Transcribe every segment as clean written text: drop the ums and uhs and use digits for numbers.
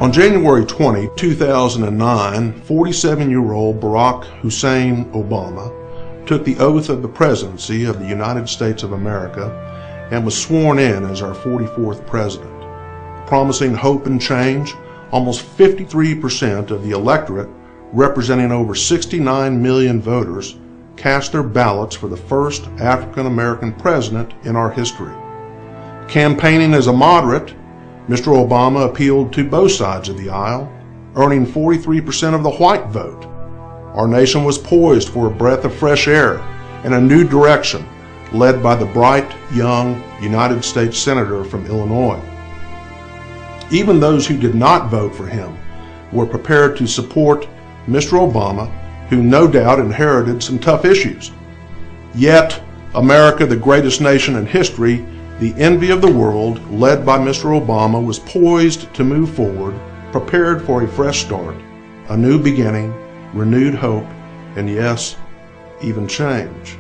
On January 20, 2009, 47-year-old Barack Hussein Obama took the oath of the presidency of the United States of America and was sworn in as our 44th president. Promising hope and change, almost 53% of the electorate, representing over 69 million voters, cast their ballots for the first African-American president in our history. Campaigning as a moderate, Mr. Obama appealed to both sides of the aisle, earning 43% of the white vote. Our nation was poised for a breath of fresh air and a new direction, led by the bright, young United States Senator from Illinois. Even those who did not vote for him were prepared to support Mr. Obama, who no doubt inherited some tough issues. Yet, America, the greatest nation in history, the envy of the world, led by Mr. Obama, was poised to move forward, prepared for a fresh start, a new beginning, renewed hope, and yes, even change.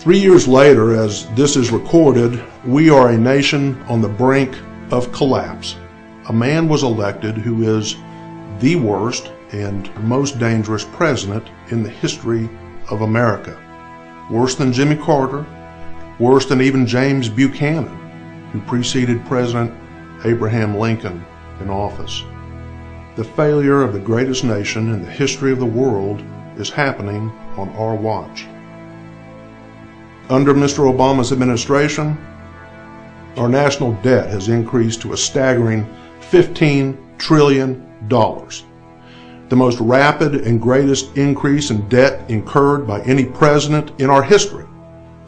3 years later, as this is recorded, we are a nation on the brink of collapse. A man was elected who is the worst and most dangerous president in the history of America. Worse than Jimmy Carter, worse than even James Buchanan, who preceded President Abraham Lincoln in office. The failure of the greatest nation in the history of the world is happening on our watch. Under Mr. Obama's administration, our national debt has increased to a staggering $15 trillion, the most rapid and greatest increase in debt incurred by any president in our history.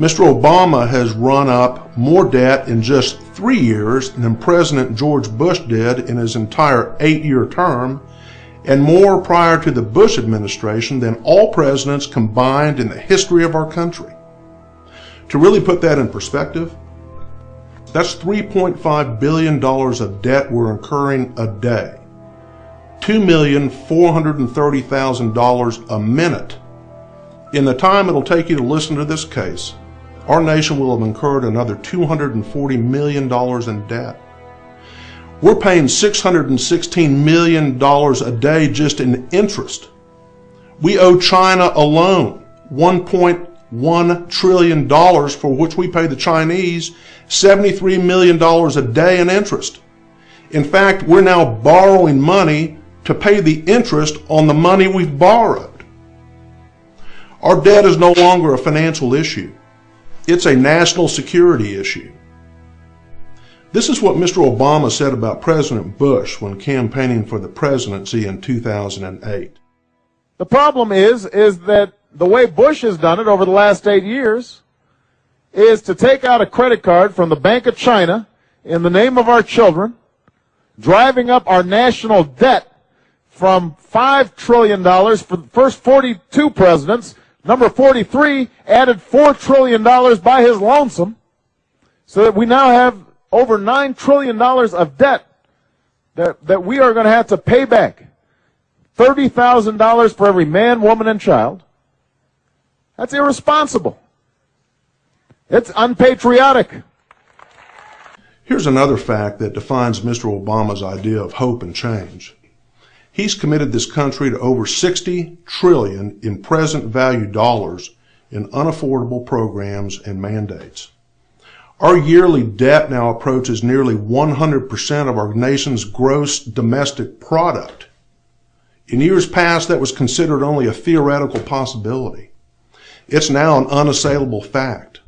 Mr. Obama has run up more debt in just 3 years than President George Bush did in his entire 8-year term, and more prior to the Bush administration than all presidents combined in the history of our country. To really put that in perspective, that's $3.5 billion of debt we're incurring a day. $2,430,000 a minute. In the time it'll take you to listen to this case, our nation will have incurred another $240 million in debt. We're paying $616 million a day just in interest. We owe China alone $1.1 trillion, for which we pay the Chinese $73 million a day in interest. In fact, we're now borrowing money to pay the interest on the money we've borrowed. Our debt is no longer a financial issue. It's a national security issue. This is what Mr. Obama said about President Bush when campaigning for the presidency in 2008. The problem is that the way Bush has done it over the last 8 years is to take out a credit card from the Bank of China in the name of our children, driving up our national debt from $5 trillion for the first 42 presidents. Number 43 added $4 trillion by his lonesome, so that we now have over $9 trillion of debt that we are going to have to pay back. $30,000 for every man, woman, and child. That's irresponsible. It's unpatriotic. Here's another fact that defines Mr. Obama's idea of hope and change. He's committed this country to over $60 trillion in present value dollars in unaffordable programs and mandates. Our yearly debt now approaches nearly 100% of our nation's gross domestic product. In years past, that was considered only a theoretical possibility. It's now an unassailable fact.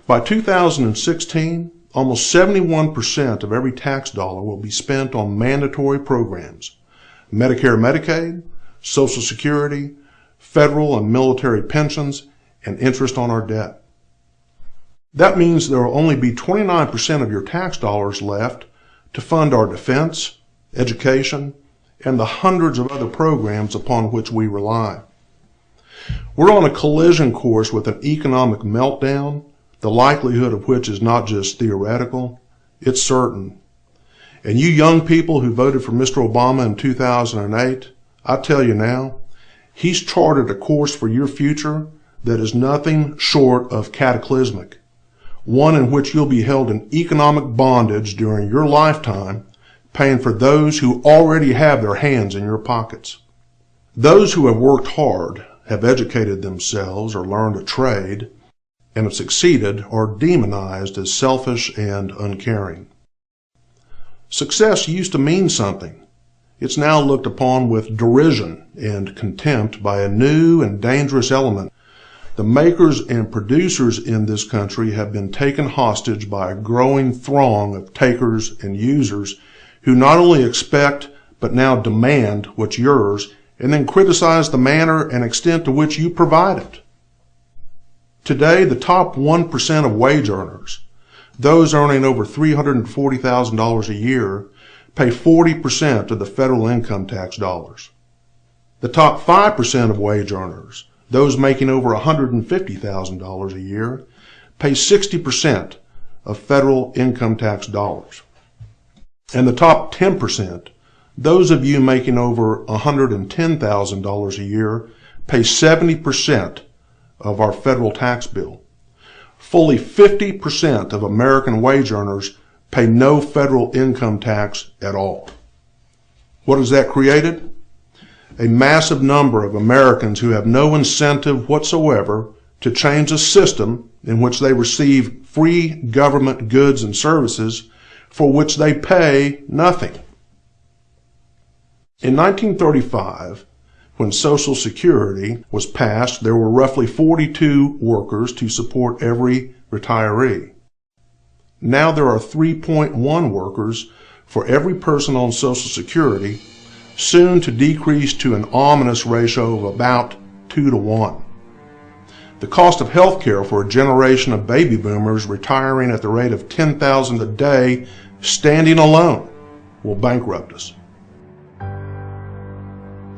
By 2016, almost 71% of every tax dollar will be spent on mandatory programs: Medicare, Medicaid, Social Security, federal and military pensions, and interest on our debt. That means there will only be 29% of your tax dollars left to fund our defense, education, and the hundreds of other programs upon which we rely. We're on a collision course with an economic meltdown, the likelihood of which is not just theoretical, it's certain. And you young people who voted for Mr. Obama in 2008, I tell you now, he's charted a course for your future that is nothing short of cataclysmic. one in which you'll be held in economic bondage during your lifetime, paying for those who already have their hands in your pockets. Those who have worked hard, have educated themselves or learned a trade, and have succeeded are demonized as selfish and uncaring. Success used to mean something. It's now looked upon with derision and contempt by a new and dangerous element. The makers and producers in this country have been taken hostage by a growing throng of takers and users who not only expect but now demand what's yours and then criticize the manner and extent to which you provide it. Today, the top 1% of wage earners, those earning over $340,000 a year, pay 40% of the federal income tax dollars. The top 5% of wage earners, those making over $150,000 a year, pay 60% of federal income tax dollars. And the top 10%, those of you making over $110,000 a year, pay 70% of our federal tax bill. Fully 50% of American wage earners pay no federal income tax at all. What has that created? A massive number of Americans who have no incentive whatsoever to change a system in which they receive free government goods and services for which they pay nothing. In 1935, when Social Security was passed, there were roughly 42 workers to support every retiree. Now there are 3.1 workers for every person on Social Security, soon to decrease to an ominous ratio of about 2 to 1. The cost of health care for a generation of baby boomers retiring at the rate of $10,000 a day, standing alone, will bankrupt us.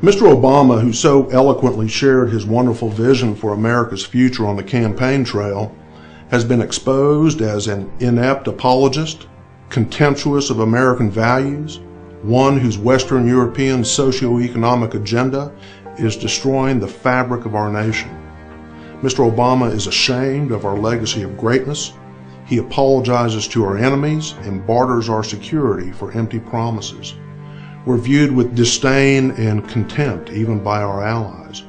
Mr. Obama, who so eloquently shared his wonderful vision for America's future on the campaign trail, has been exposed as an inept apologist, contemptuous of American values, one whose Western European socio-economic agenda is destroying the fabric of our nation. Mr. Obama is ashamed of our legacy of greatness. He apologizes to our enemies and barters our security for empty promises. We're viewed with disdain and contempt even by our allies.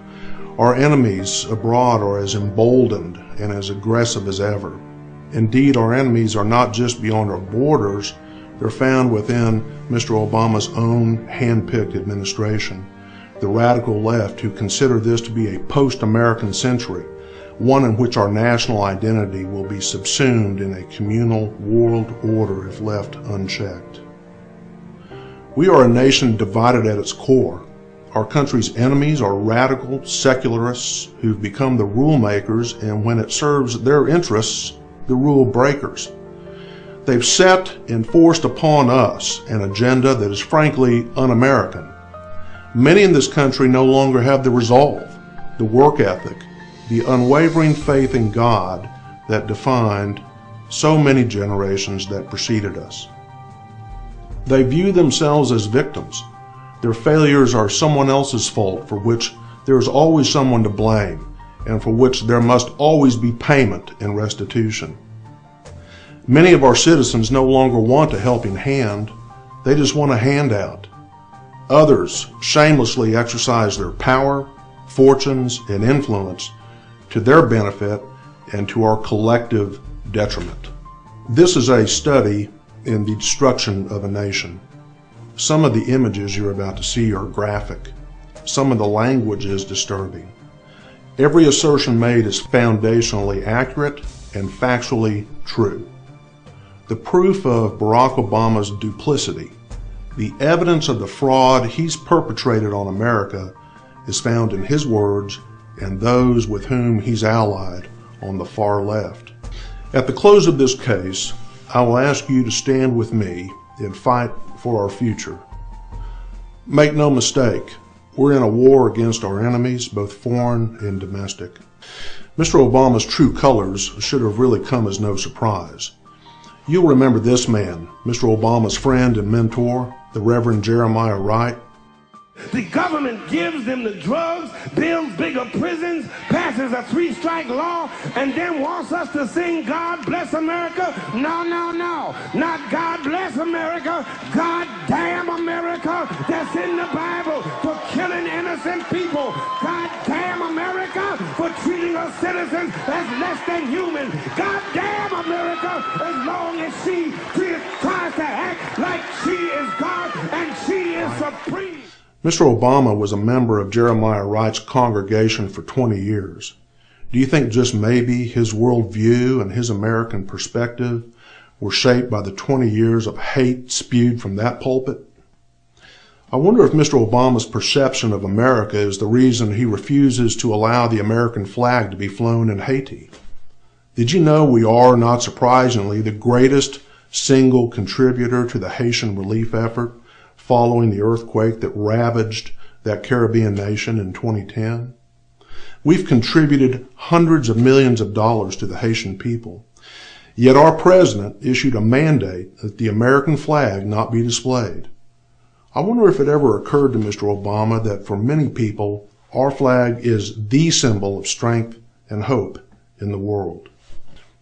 Our enemies abroad are as emboldened and as aggressive as ever. Indeed, our enemies are not just beyond our borders, they're found within Mr. Obama's own hand-picked administration, the radical left, who consider this to be a post-American century, one in which our national identity will be subsumed in a communal world order if left unchecked. We are a nation divided at its core. Our country's enemies are radical secularists who've become the rule makers, and when it serves their interests, the rule breakers. They've set and forced upon us an agenda that is frankly un-American. Many in this country no longer have the resolve, the work ethic, the unwavering faith in God that defined so many generations that preceded us. They view themselves as victims. Their failures are someone else's fault, for which there is always someone to blame, and for which there must always be payment and restitution. Many of our citizens no longer want a helping hand. They just want a handout. Others shamelessly exercise their power, fortunes, and influence to their benefit and to our collective detriment. This is a study in the destruction of a nation. Some of the images you're about to see are graphic. Some of the language is disturbing. Every assertion made is foundationally accurate and factually true. The proof of Barack Obama's duplicity, the evidence of the fraud he's perpetrated on America, is found in his words and those with whom he's allied on the far left. At the close of this case, I will ask you to stand with me and fight for our future. Make no mistake, we're in a war against our enemies, both foreign and domestic. Mr. Obama's true colors should have really come as no surprise. You'll remember this man, Mr. Obama's friend and mentor, the Reverend Jeremiah Wright. The government gives them the drugs, builds bigger prisons, passes a 3-strike law, and then wants us to sing God Bless America? No, no, no. Not God Bless America. God damn America that's in the Bible for killing innocent people. God damn America for treating us citizens as less than human. God damn America as long as she tries to act like she is God and she is supreme. Mr. Obama was a member of Jeremiah Wright's congregation for 20 years. Do you think just maybe his worldview and his American perspective were shaped by the 20 years of hate spewed from that pulpit? I wonder if Mr. Obama's perception of America is the reason he refuses to allow the American flag to be flown in Haiti. Did you know we are, not surprisingly, the greatest single contributor to the Haitian relief effort following the earthquake that ravaged that Caribbean nation in 2010? We've contributed hundreds of millions of dollars to the Haitian people. Yet our president issued a mandate that the American flag not be displayed. I wonder if it ever occurred to Mr. Obama that for many people, our flag is the symbol of strength and hope in the world.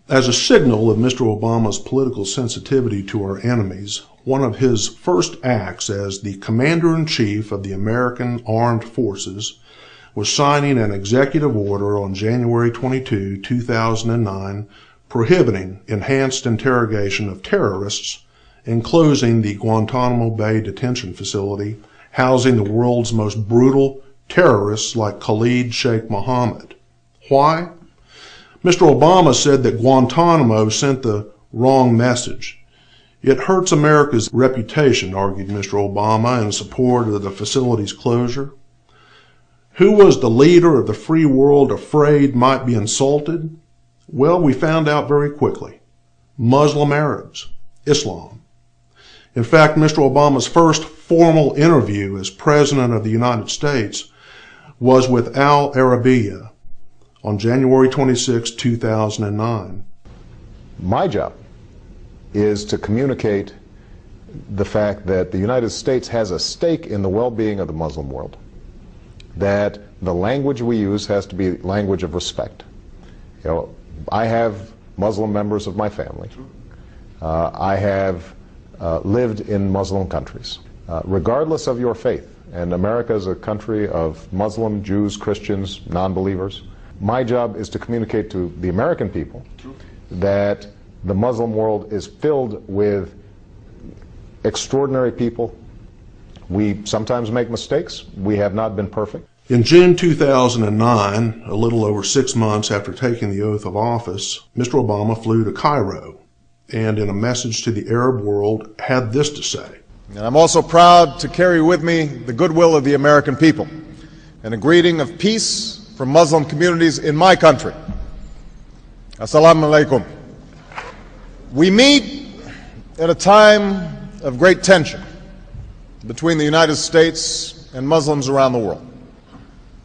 As a signal of Mr. Obama's political sensitivity to our enemies, one of his first acts as the Commander-in-Chief of the American Armed Forces was signing an executive order on January 22, 2009, prohibiting enhanced interrogation of terrorists and closing the Guantanamo Bay detention facility, housing the world's most brutal terrorists like Khalid Sheikh Mohammed. Why? Mr. Obama said that Guantanamo sent the wrong message. It hurts America's reputation, argued Mr. Obama in support of the facility's closure. Who was the leader of the free world afraid might be insulted? Well, we found out very quickly. Muslim Arabs, Islam. In fact, Mr. Obama's first formal interview as President of the United States was with Al Arabiya on January 26, 2009. My job is to communicate the fact that the United States has a stake in the well-being of the Muslim world, that the language we use has to be language of respect. You know, I have Muslim members of my family. I have lived in Muslim countries. Regardless of your faith, and America is a country of Muslim, Jews, Christians, non-believers, my job is to communicate to the American people that the Muslim world is filled with extraordinary people. We sometimes make mistakes. We have not been perfect. In June 2009, a little over 6 months after taking the oath of office, Mr. Obama flew to Cairo and in a message to the Arab world had this to say. And I'm also proud to carry with me the goodwill of the American people and a greeting of peace from Muslim communities in my country. Assalamu alaikum. We meet at a time of great tension between the United States and Muslims around the world.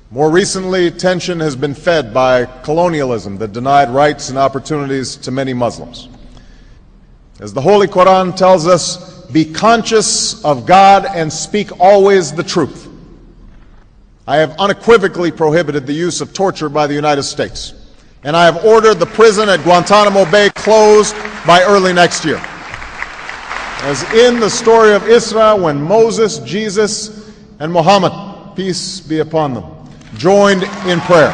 More recently, tension has been fed by colonialism that denied rights and opportunities to many Muslims. As the Holy Quran tells us, be conscious of God and speak always the truth. I have unequivocally prohibited the use of torture by the United States, and I have ordered the prison at Guantanamo Bay closed by early next year. As in the story of Isra, when Moses, Jesus, and Muhammad, peace be upon them, joined in prayer.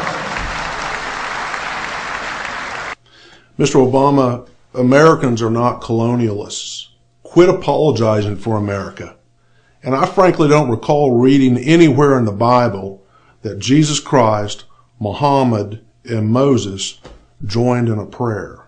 Mr. Obama, Americans are not colonialists. Quit apologizing for America. And I frankly don't recall reading anywhere in the Bible that Jesus Christ, Muhammad, and Moses joined in a prayer.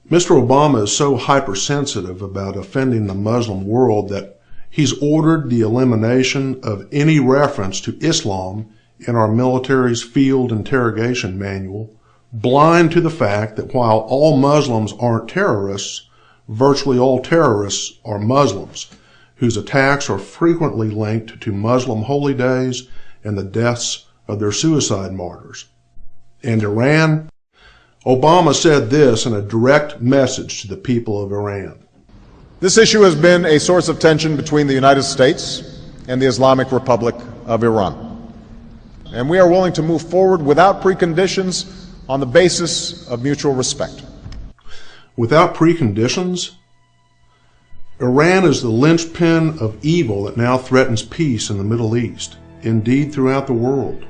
Mr. Obama is so hypersensitive about offending the Muslim world that he's ordered the elimination of any reference to Islam in our military's field interrogation manual, blind to the fact that while all Muslims aren't terrorists, virtually all terrorists are Muslims, whose attacks are frequently linked to Muslim holy days and the deaths of their suicide martyrs. And Iran? Obama said this in a direct message to the people of Iran. This issue has been a source of tension between the United States and the Islamic Republic of Iran. And we are willing to move forward without preconditions on the basis of mutual respect. Without preconditions? Iran is the linchpin of evil that now threatens peace in the Middle East, indeed throughout the world.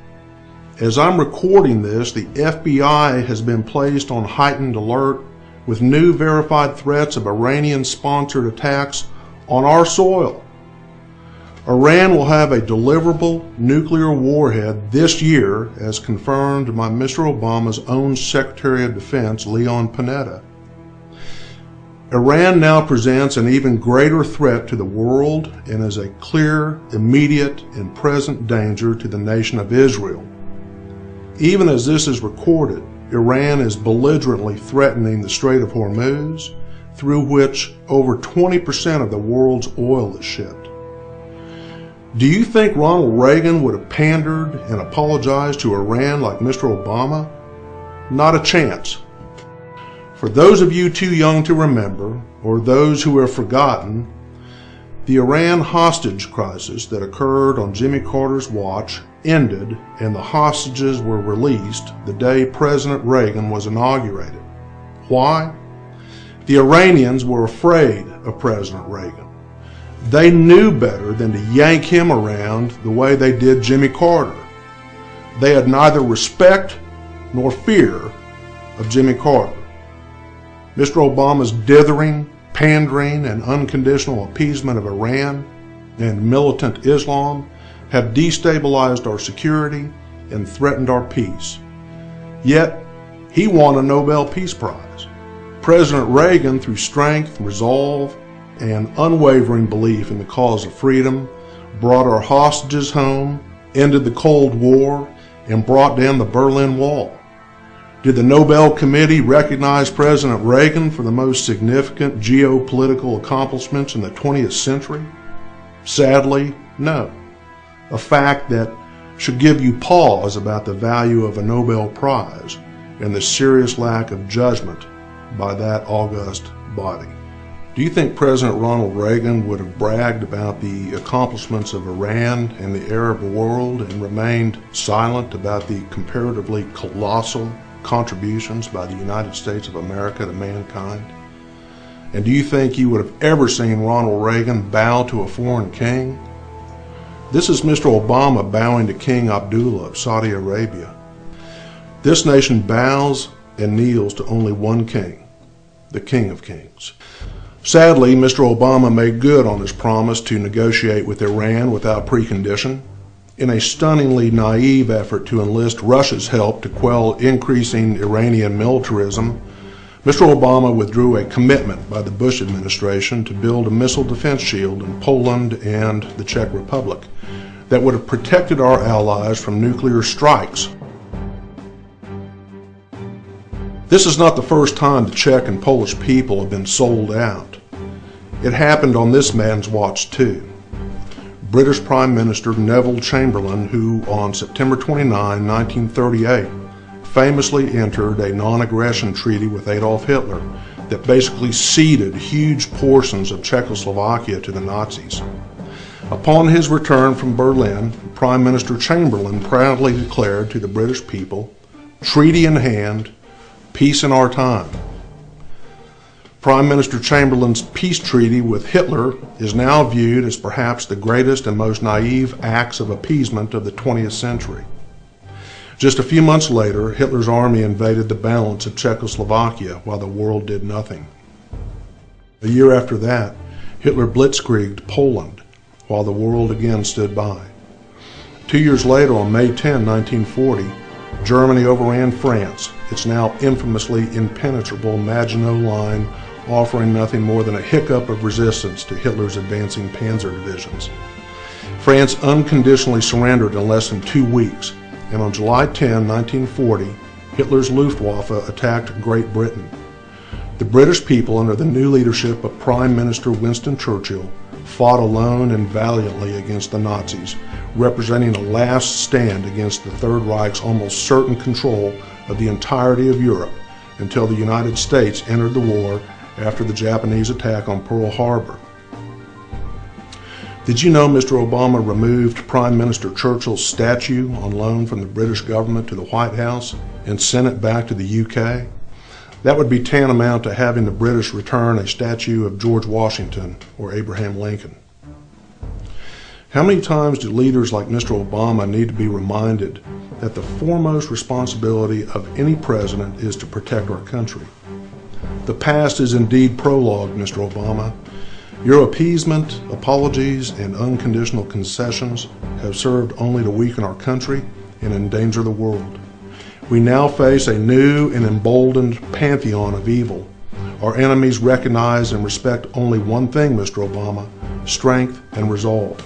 As I'm recording this, the FBI has been placed on heightened alert with new verified threats of Iranian-sponsored attacks on our soil. Iran will have a deliverable nuclear warhead this year, as confirmed by Mr. Obama's own Secretary of Defense, Leon Panetta. Iran now presents an even greater threat to the world and is a clear, immediate, and present danger to the nation of Israel. Even as this is recorded, Iran is belligerently threatening the Strait of Hormuz, through which over 20% of the world's oil is shipped. Do you think Ronald Reagan would have pandered and apologized to Iran like Mr. Obama? Not a chance. For those of you too young to remember, or those who have forgotten, the Iran hostage crisis that occurred on Jimmy Carter's watch ended and the hostages were released the day President Reagan was inaugurated. Why? The Iranians were afraid of President Reagan. They knew better than to yank him around the way they did Jimmy Carter. They had neither respect nor fear of Jimmy Carter. Mr. Obama's dithering, pandering, and unconditional appeasement of Iran and militant Islam have destabilized our security and threatened our peace. Yet, he won a Nobel Peace Prize. President Reagan, through strength, resolve, and unwavering belief in the cause of freedom, brought our hostages home, ended the Cold War, and brought down the Berlin Wall. Did the Nobel Committee recognize President Reagan for the most significant geopolitical accomplishments in the 20th century? Sadly, no. A fact that should give you pause about the value of a Nobel Prize and the serious lack of judgment by that august body. Do you think President Ronald Reagan would have bragged about the accomplishments of Iran and the Arab world and remained silent about the comparatively colossal contributions by the United States of America to mankind? And do you think you would have ever seen Ronald Reagan bow to a foreign king? This is Mr. Obama bowing to King Abdullah of Saudi Arabia. This nation bows and kneels to only one king, the King of Kings. Sadly, Mr. Obama made good on his promise to negotiate with Iran without precondition. In a stunningly naive effort to enlist Russia's help to quell increasing Iranian militarism, Mr. Obama withdrew a commitment by the Bush administration to build a missile defense shield in Poland and the Czech Republic that would have protected our allies from nuclear strikes. This is not the first time the Czech and Polish people have been sold out. It happened on this man's watch too. British Prime Minister Neville Chamberlain, who on September 29, 1938, famously entered a non-aggression treaty with Adolf Hitler that basically ceded huge portions of Czechoslovakia to the Nazis. Upon his return from Berlin, Prime Minister Chamberlain proudly declared to the British people, "Treaty in hand, peace in our time." Prime Minister Chamberlain's peace treaty with Hitler is now viewed as perhaps the greatest and most naive acts of appeasement of the 20th century. Just a few months later, Hitler's army invaded the balance of Czechoslovakia while the world did nothing. A year after that, Hitler blitzkrieged Poland while the world again stood by. 2 years later, on May 10, 1940, Germany overran France, its now infamously impenetrable Maginot Line offering nothing more than a hiccup of resistance to Hitler's advancing panzer divisions. France unconditionally surrendered in less than 2 weeks, and on July 10, 1940, Hitler's Luftwaffe attacked Great Britain. The British people, under the new leadership of Prime Minister Winston Churchill, fought alone and valiantly against the Nazis, representing a last stand against the Third Reich's almost certain control of the entirety of Europe until the United States entered the war after the Japanese attack on Pearl Harbor. Did you know Mr. Obama removed Prime Minister Churchill's statue on loan from the British government to the White House and sent it back to the UK? That would be tantamount to having the British return a statue of George Washington or Abraham Lincoln. How many times do leaders like Mr. Obama need to be reminded that the foremost responsibility of any president is to protect our country? The past is indeed prologue, Mr. Obama. Your appeasement, apologies, and unconditional concessions have served only to weaken our country and endanger the world. We now face a new and emboldened pantheon of evil. Our enemies recognize and respect only one thing, Mr. Obama: strength and resolve.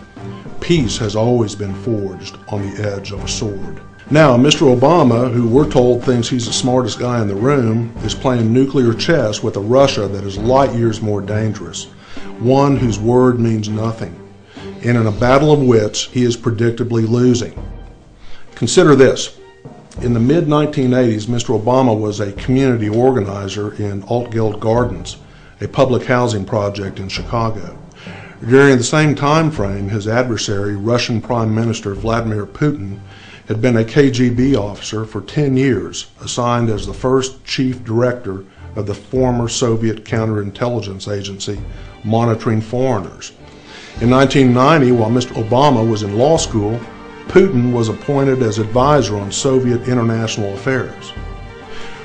Peace has always been forged on the edge of a sword. Now, Mr. Obama, who we're told thinks he's the smartest guy in the room, is playing nuclear chess with a Russia that is light years more dangerous, one whose word means nothing. And in a battle of wits, he is predictably losing. Consider this. In the mid-1980s, Mr. Obama was a community organizer in Altgeld Gardens, a public housing project in Chicago. During the same time frame, his adversary, Russian Prime Minister Vladimir Putin, had been a KGB officer for 10 years, assigned as the first chief director of the former Soviet counterintelligence agency monitoring foreigners. In 1990, while Mr. Obama was in law school, Putin was appointed as advisor on Soviet international affairs.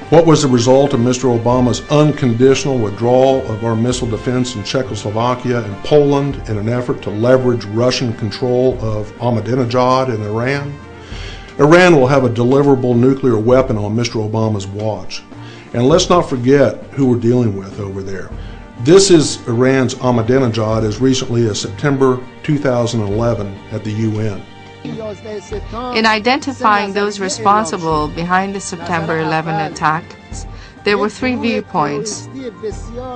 What was the result of Mr. Obama's unconditional withdrawal of our missile defense in Czechoslovakia and Poland in an effort to leverage Russian control of Ahmadinejad in Iran? Iran will have a deliverable nuclear weapon on Mr. Obama's watch. And let's not forget who we're dealing with over there. This is Iran's Ahmadinejad as recently as September 2011 at the UN. In identifying those responsible behind the September 11 attacks, there were three viewpoints.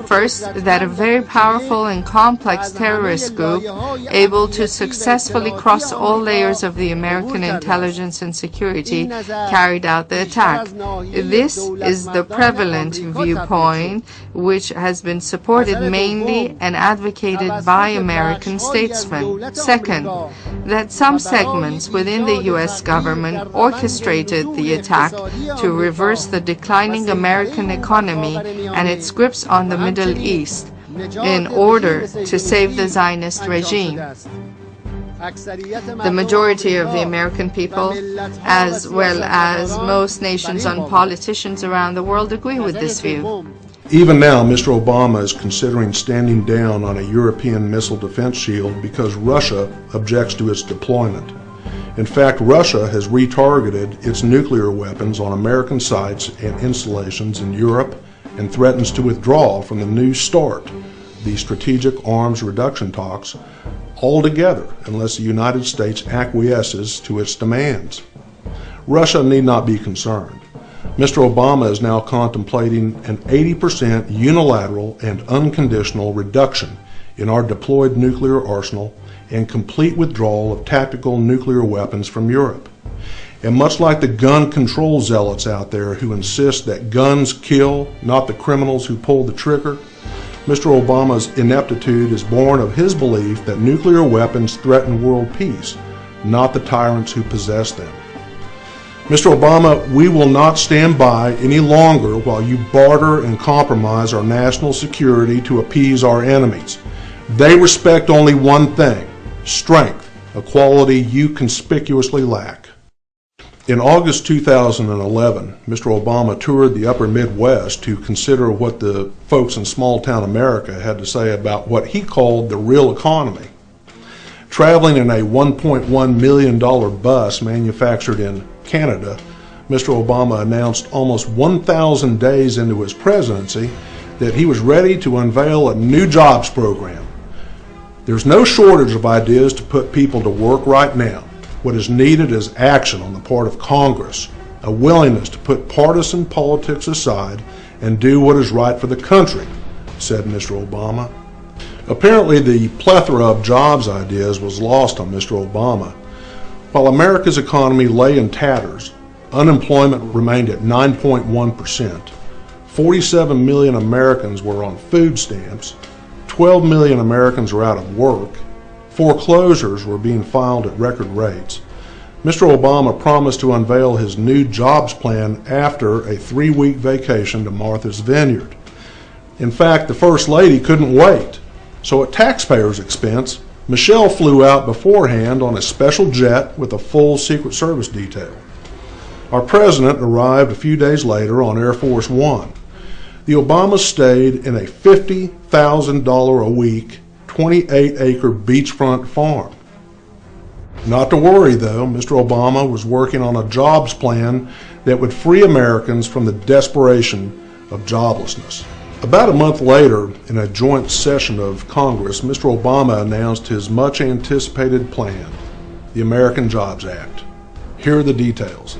First, that a very powerful and complex terrorist group able to successfully cross all layers of the American intelligence and security carried out the attack. This is the prevalent viewpoint, which has been supported mainly and advocated by American statesmen. Second, that some segments within the U.S. government orchestrated the attack to reverse the declining American economy and its grips on the Middle East in order to save the Zionist regime. The majority of the American people, as well as most nations and politicians around the world, agree with this view. Even now, Mr. Obama is considering standing down on a European missile defense shield because Russia objects to its deployment. In fact, Russia has retargeted its nuclear weapons on American sites and installations in Europe and threatens to withdraw from the New START, the Strategic Arms Reduction talks, altogether unless the United States acquiesces to its demands. Russia need not be concerned. Mr. Obama is now contemplating an 80% unilateral and unconditional reduction in our deployed nuclear arsenal and complete withdrawal of tactical nuclear weapons from Europe. And much like the gun control zealots out there who insist that guns kill, not the criminals who pull the trigger, Mr. Obama's ineptitude is born of his belief that nuclear weapons threaten world peace, not the tyrants who possess them. Mr. Obama, we will not stand by any longer while you barter and compromise our national security to appease our enemies. They respect only one thing: strength, a quality you conspicuously lack. In August 2011, Mr. Obama toured the upper Midwest to consider what the folks in small-town America had to say about what he called the real economy. Traveling in a $1.1 million bus manufactured in Canada, Mr. Obama announced almost 1,000 days into his presidency that he was ready to unveil a new jobs program. There's no shortage of ideas to put people to work right now. What is needed is action on the part of Congress, a willingness to put partisan politics aside and do what is right for the country, said Mr. Obama. Apparently, the plethora of jobs ideas was lost on Mr. Obama. While America's economy lay in tatters, unemployment remained at 9.1%. 47 million Americans were on food stamps. 12 million Americans are out of work. Foreclosures were being filed at record rates. Mr. Obama promised to unveil his new jobs plan after a 3-week vacation to Martha's Vineyard. In fact, the First Lady couldn't wait. So at taxpayers' expense, Michelle flew out beforehand on a special jet with a full Secret Service detail. Our president arrived a few days later on Air Force One. The Obamas stayed in a $50,000 a week, 28-acre beachfront farm. Not to worry, though, Mr. Obama was working on a jobs plan that would free Americans from the desperation of joblessness. About a month later, in a joint session of Congress, Mr. Obama announced his much-anticipated plan, the American Jobs Act. Here are the details.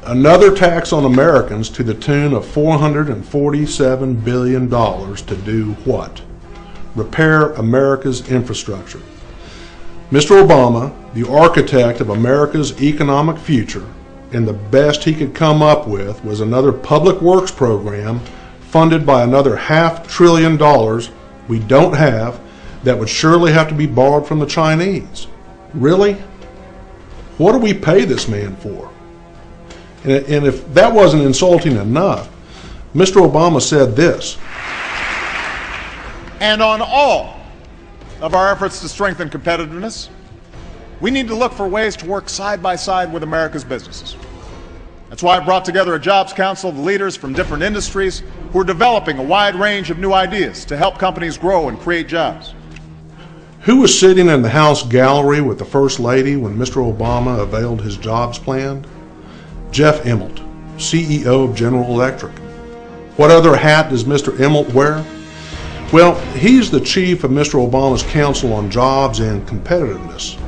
Another tax on Americans to the tune of $447 billion to do what? Repair America's infrastructure. Mr. Obama, the architect of America's economic future, and the best he could come up with was another public works program funded by another $500 billion we don't have that would surely have to be borrowed from the Chinese. Really? What do we pay this man for? And if that wasn't insulting enough, Mr. Obama said this. And on all of our efforts to strengthen competitiveness, we need to look for ways to work side by side with America's businesses. That's why I brought together a Jobs Council of leaders from different industries who are developing a wide range of new ideas to help companies grow and create jobs. Who was sitting in the House gallery with the First Lady when Mr. Obama unveiled his jobs plan? Jeff Immelt, CEO of General Electric. What other hat does Mr. Immelt wear? Well, he's the chief of Mr. Obama's Council on Jobs and Competitiveness.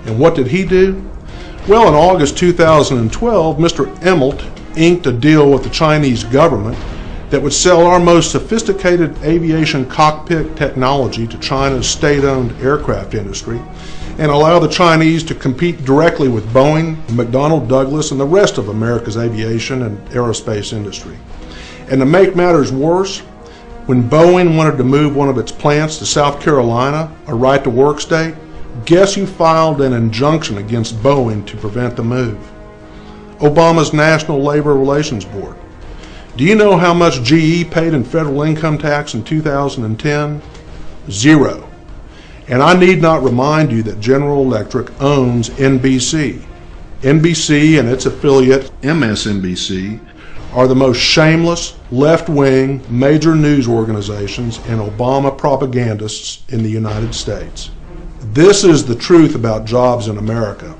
And what did he do? Well, in August 2012, Mr. Immelt inked a deal with the Chinese government that would sell our most sophisticated aviation cockpit technology to China's state-owned aircraft industry and allow the Chinese to compete directly with Boeing, McDonnell Douglas, and the rest of America's aviation and aerospace industry. And to make matters worse, when Boeing wanted to move one of its plants to South Carolina, a right-to-work state, guess who filed an injunction against Boeing to prevent the move? Obama's National Labor Relations Board. Do you know how much GE paid in federal income tax in 2010? Zero. And I need not remind you that General Electric owns NBC. NBC and its affiliate, MSNBC, are the most shameless, left-wing, major news organizations and Obama propagandists in the United States. This is the truth about jobs in America.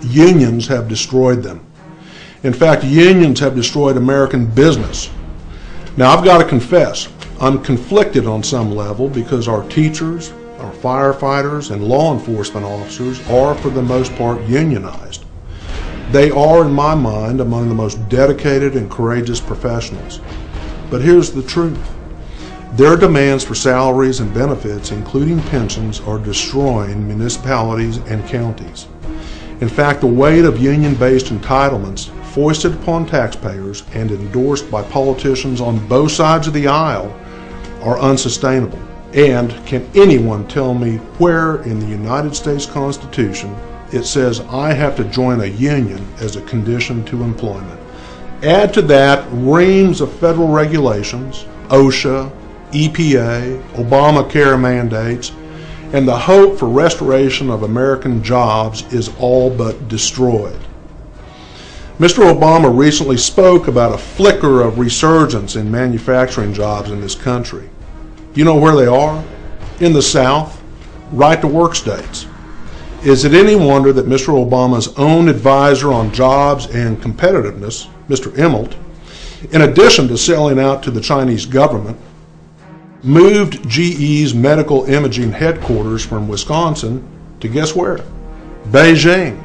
Unions have destroyed them. In fact, unions have destroyed American business. Now, I've got to confess, I'm conflicted on some level because our teachers, our firefighters, and law enforcement officers are, for the most part, unionized. They are, in my mind, among the most dedicated and courageous professionals. But here's the truth. Their demands for salaries and benefits, including pensions, are destroying municipalities and counties. In fact, the weight of union-based entitlements foisted upon taxpayers and endorsed by politicians on both sides of the aisle are unsustainable. And can anyone tell me where in the United States Constitution it says I have to join a union as a condition to employment? Add to that reams of federal regulations, OSHA, EPA, Obamacare mandates, and the hope for restoration of American jobs is all but destroyed. Mr. Obama recently spoke about a flicker of resurgence in manufacturing jobs in this country. You know where they are? In the South, right-to-work states. Is it any wonder that Mr. Obama's own advisor on jobs and competitiveness, Mr. Immelt, in addition to selling out to the Chinese government, moved GE's medical imaging headquarters from Wisconsin to guess where? Beijing,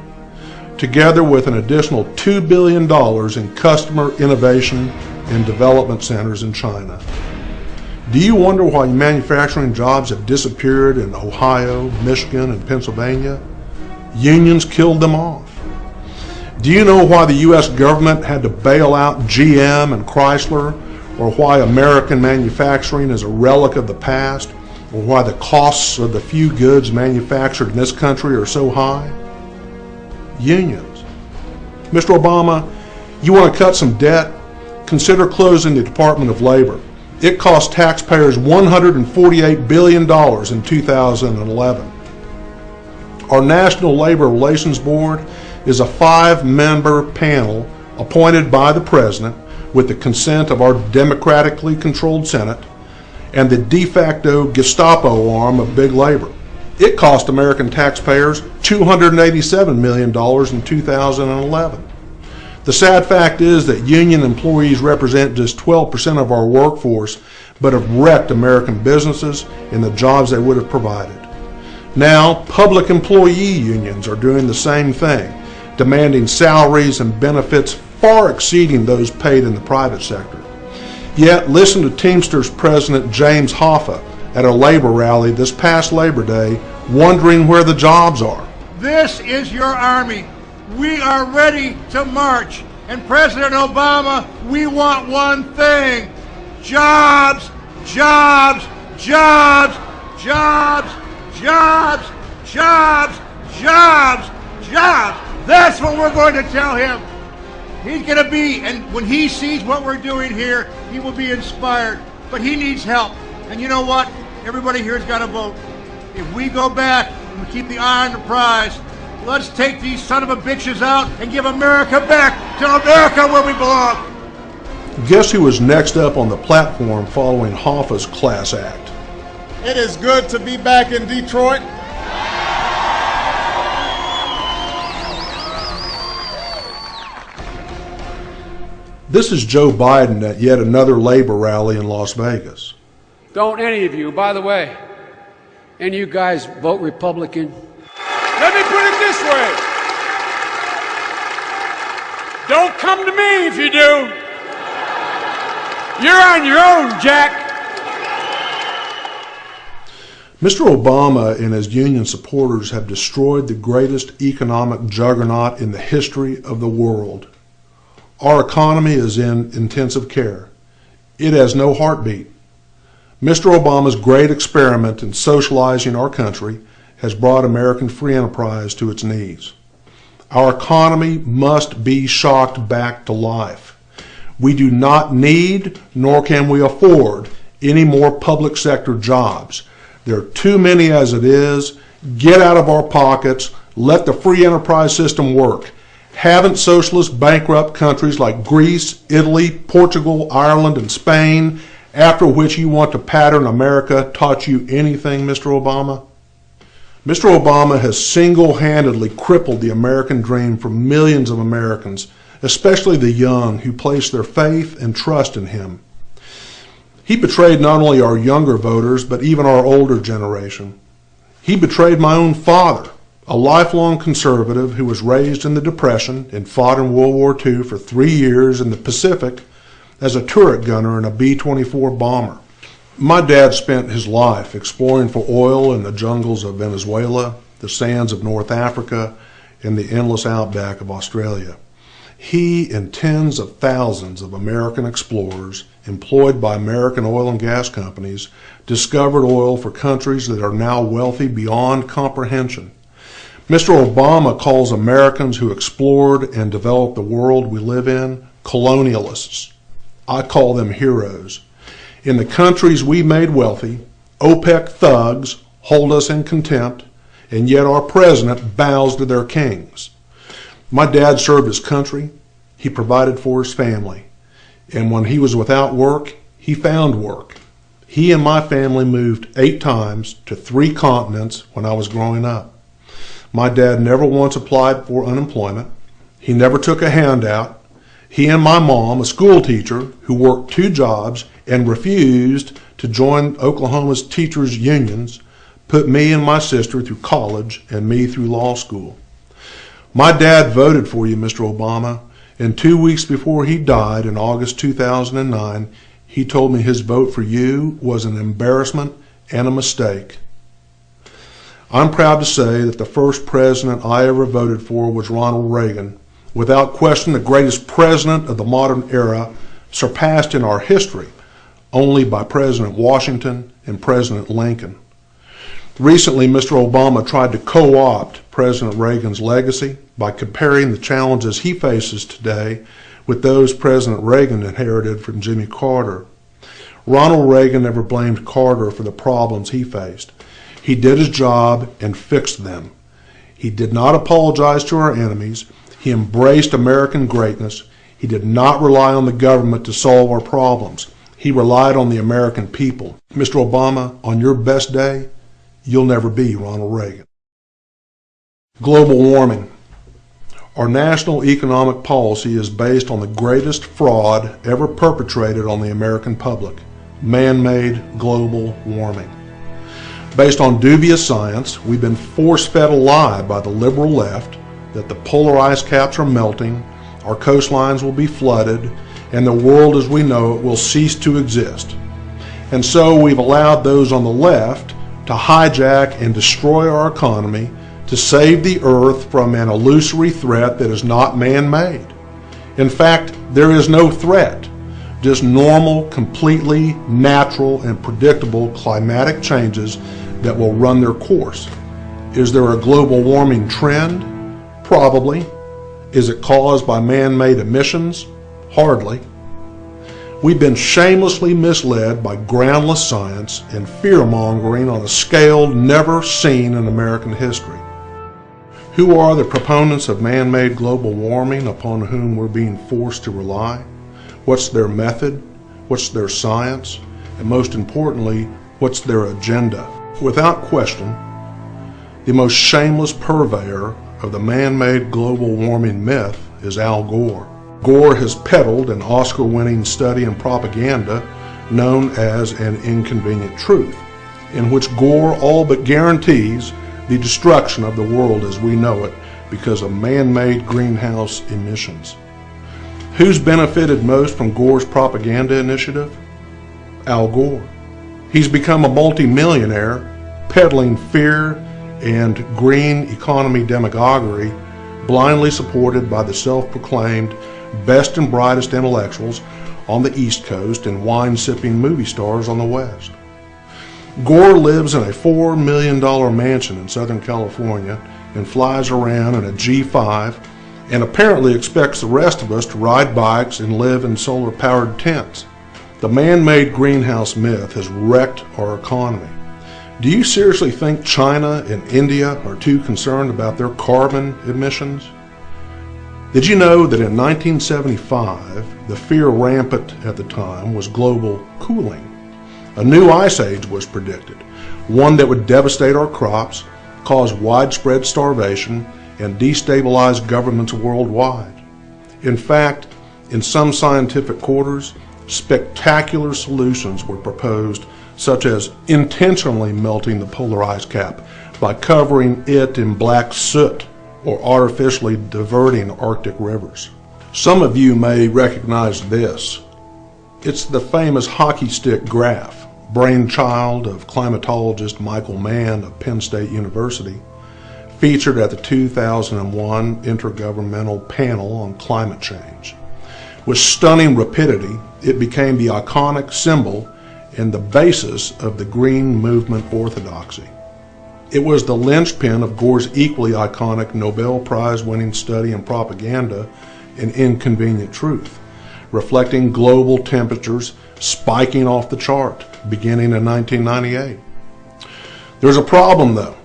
together with an additional $2 billion in customer innovation and development centers in China. Do you wonder why manufacturing jobs have disappeared in Ohio, Michigan, and Pennsylvania? Unions killed them off. Do you know why the U.S. government had to bail out GM and Chrysler, or why American manufacturing is a relic of the past, or why the costs of the few goods manufactured in this country are so high? Unions. Mr. Obama, you want to cut some debt? Consider closing the Department of Labor. It cost taxpayers $148 billion in 2011. Our National Labor Relations Board is a 5-member panel appointed by the President with the consent of our democratically controlled Senate and the de facto Gestapo arm of big labor. It cost American taxpayers $287 million in 2011. The sad fact is that union employees represent just 12% of our workforce, but have wrecked American businesses and the jobs they would have provided. Now, public employee unions are doing the same thing, demanding salaries and benefits far exceeding those paid in the private sector. Yet, listen to Teamsters President James Hoffa at a labor rally this past Labor Day, wondering where the jobs are. This is your army. We are ready to march. And President Obama, we want one thing: jobs, jobs, jobs, jobs, jobs, jobs, jobs, jobs. That's what we're going to tell him. He's going to be, and when he sees what we're doing here, he will be inspired. But he needs help. And you know what? Everybody here has got to vote. If we go back and we keep the eye on the prize, let's take these son of a bitches out and give America back to America where we belong. Guess who was next up on the platform following Hoffa's class act? It is good to be back in Detroit. This is Joe Biden at yet another labor rally in Las Vegas. Don't any of you, by the way, any of you guys vote Republican? Let me put it this way. Don't come to me if you do. You're on your own, Jack. Mr. Obama and his union supporters have destroyed the greatest economic juggernaut in the history of the world. Our economy is in intensive care. It has no heartbeat. Mr. Obama's great experiment in socializing our country has brought American free enterprise to its knees. Our economy must be shocked back to life. We do not need, nor can we afford, any more public sector jobs. There are too many as it is. Get out of our pockets. Let the free enterprise system work. Haven't socialist bankrupt countries like Greece, Italy, Portugal, Ireland, and Spain, after which you want to pattern America, taught you anything, Mr. Obama? Mr. Obama has single-handedly crippled the American dream for millions of Americans, especially the young who place their faith and trust in him. He betrayed not only our younger voters, but even our older generation. He betrayed my own father, a lifelong conservative who was raised in the Depression and fought in World War II for 3 years in the Pacific as a turret gunner in a B-24 bomber. My dad spent his life exploring for oil in the jungles of Venezuela, the sands of North Africa, and the endless outback of Australia. He and tens of thousands of American explorers employed by American oil and gas companies discovered oil for countries that are now wealthy beyond comprehension. Mr. Obama calls Americans who explored and developed the world we live in colonialists. I call them heroes. In the countries we made wealthy, OPEC thugs hold us in contempt, and yet our president bows to their kings. My dad served his country. He provided for his family. And when he was without work, he found work. He and my family moved 8 times to 3 continents when I was growing up. My dad never once applied for unemployment. He never took a handout. He and my mom, a school teacher who worked 2 jobs and refused to join Oklahoma's teachers' unions, put me and my sister through college and me through law school. My dad voted for you, Mr. Obama, and 2 weeks before he died in August 2009, he told me his vote for you was an embarrassment and a mistake. I'm proud to say that the first president I ever voted for was Ronald Reagan, without question the greatest president of the modern era, surpassed in our history only by President Washington and President Lincoln. Recently, Mr. Obama tried to co-opt President Reagan's legacy by comparing the challenges he faces today with those President Reagan inherited from Jimmy Carter. Ronald Reagan never blamed Carter for the problems he faced. He did his job and fixed them. He did not apologize to our enemies. He embraced American greatness. He did not rely on the government to solve our problems. He relied on the American people. Mr. Obama, on your best day, you'll never be Ronald Reagan. Global warming. Our national economic policy is based on the greatest fraud ever perpetrated on the American public, man-made global warming. Based on dubious science, we've been force-fed a lie by the liberal left that the polar ice caps are melting, our coastlines will be flooded, and the world as we know it will cease to exist. And so we've allowed those on the left to hijack and destroy our economy to save the earth from an illusory threat that is not man-made. In fact, there is no threat, just normal, completely natural and predictable climatic changes that will run their course. Is there a global warming trend? Probably. Is it caused by man-made emissions? Hardly. We've been shamelessly misled by groundless science and fear-mongering on a scale never seen in American history. Who are the proponents of man-made global warming upon whom we're being forced to rely? What's their method? What's their science? And most importantly, what's their agenda? Without question, the most shameless purveyor of the man-made global warming myth is Al Gore. Gore has peddled an Oscar-winning study in propaganda known as An Inconvenient Truth, in which Gore all but guarantees the destruction of the world as we know it because of man-made greenhouse emissions. Who's benefited most from Gore's propaganda initiative? Al Gore. He's become a multi-millionaire peddling fear and green economy demagoguery, blindly supported by the self-proclaimed best and brightest intellectuals on the East Coast and wine-sipping movie stars on the West. Gore lives in a $4 million mansion in Southern California and flies around in a G5 and apparently expects the rest of us to ride bikes and live in solar-powered tents. The man-made greenhouse myth has wrecked our economy. Do you seriously think China and India are too concerned about their carbon emissions? Did you know that in 1975, the fear rampant at the time was global cooling? A new ice age was predicted, one that would devastate our crops, cause widespread starvation, and destabilize governments worldwide. In fact, in some scientific quarters, spectacular solutions were proposed, such as intentionally melting the polar ice cap by covering it in black soot or artificially diverting Arctic rivers. Some of you may recognize this. It's the famous hockey stick graph, brainchild of climatologist Michael Mann of Penn State University, featured at the 2001 Intergovernmental Panel on Climate Change. With stunning rapidity, it became the iconic symbol and the basis of the Green Movement orthodoxy. It was the linchpin of Gore's equally iconic Nobel Prize-winning study in propaganda, An Inconvenient Truth, reflecting global temperatures spiking off the chart beginning in 1998. There's a problem though.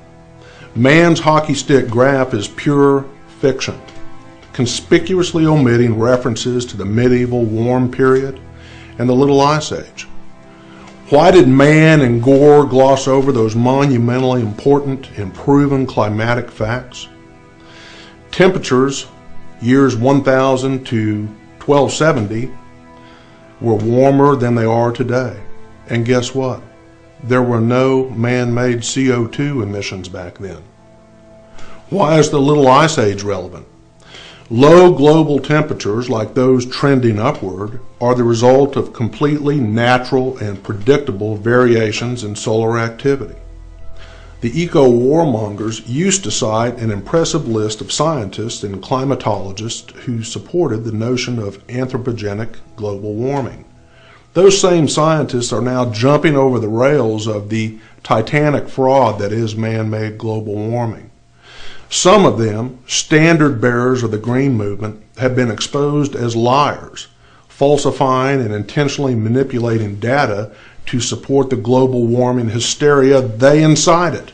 Mann's hockey stick graph is pure fiction, conspicuously omitting references to the medieval warm period and the Little Ice Age. Why did Mann and Gore gloss over those monumentally important and proven climatic facts? Temperatures, years 1000 to 1270, were warmer than they are today. And guess what? There were no man-made CO2 emissions back then. Why is the Little Ice Age relevant? Low global temperatures, like those trending upward, are the result of completely natural and predictable variations in solar activity. The eco-warmongers used to cite an impressive list of scientists and climatologists who supported the notion of anthropogenic global warming. Those same scientists are now jumping over the rails of the titanic fraud that is man-made global warming. Some of them, standard bearers of the green movement, have been exposed as liars, falsifying and intentionally manipulating data to support the global warming hysteria they incited.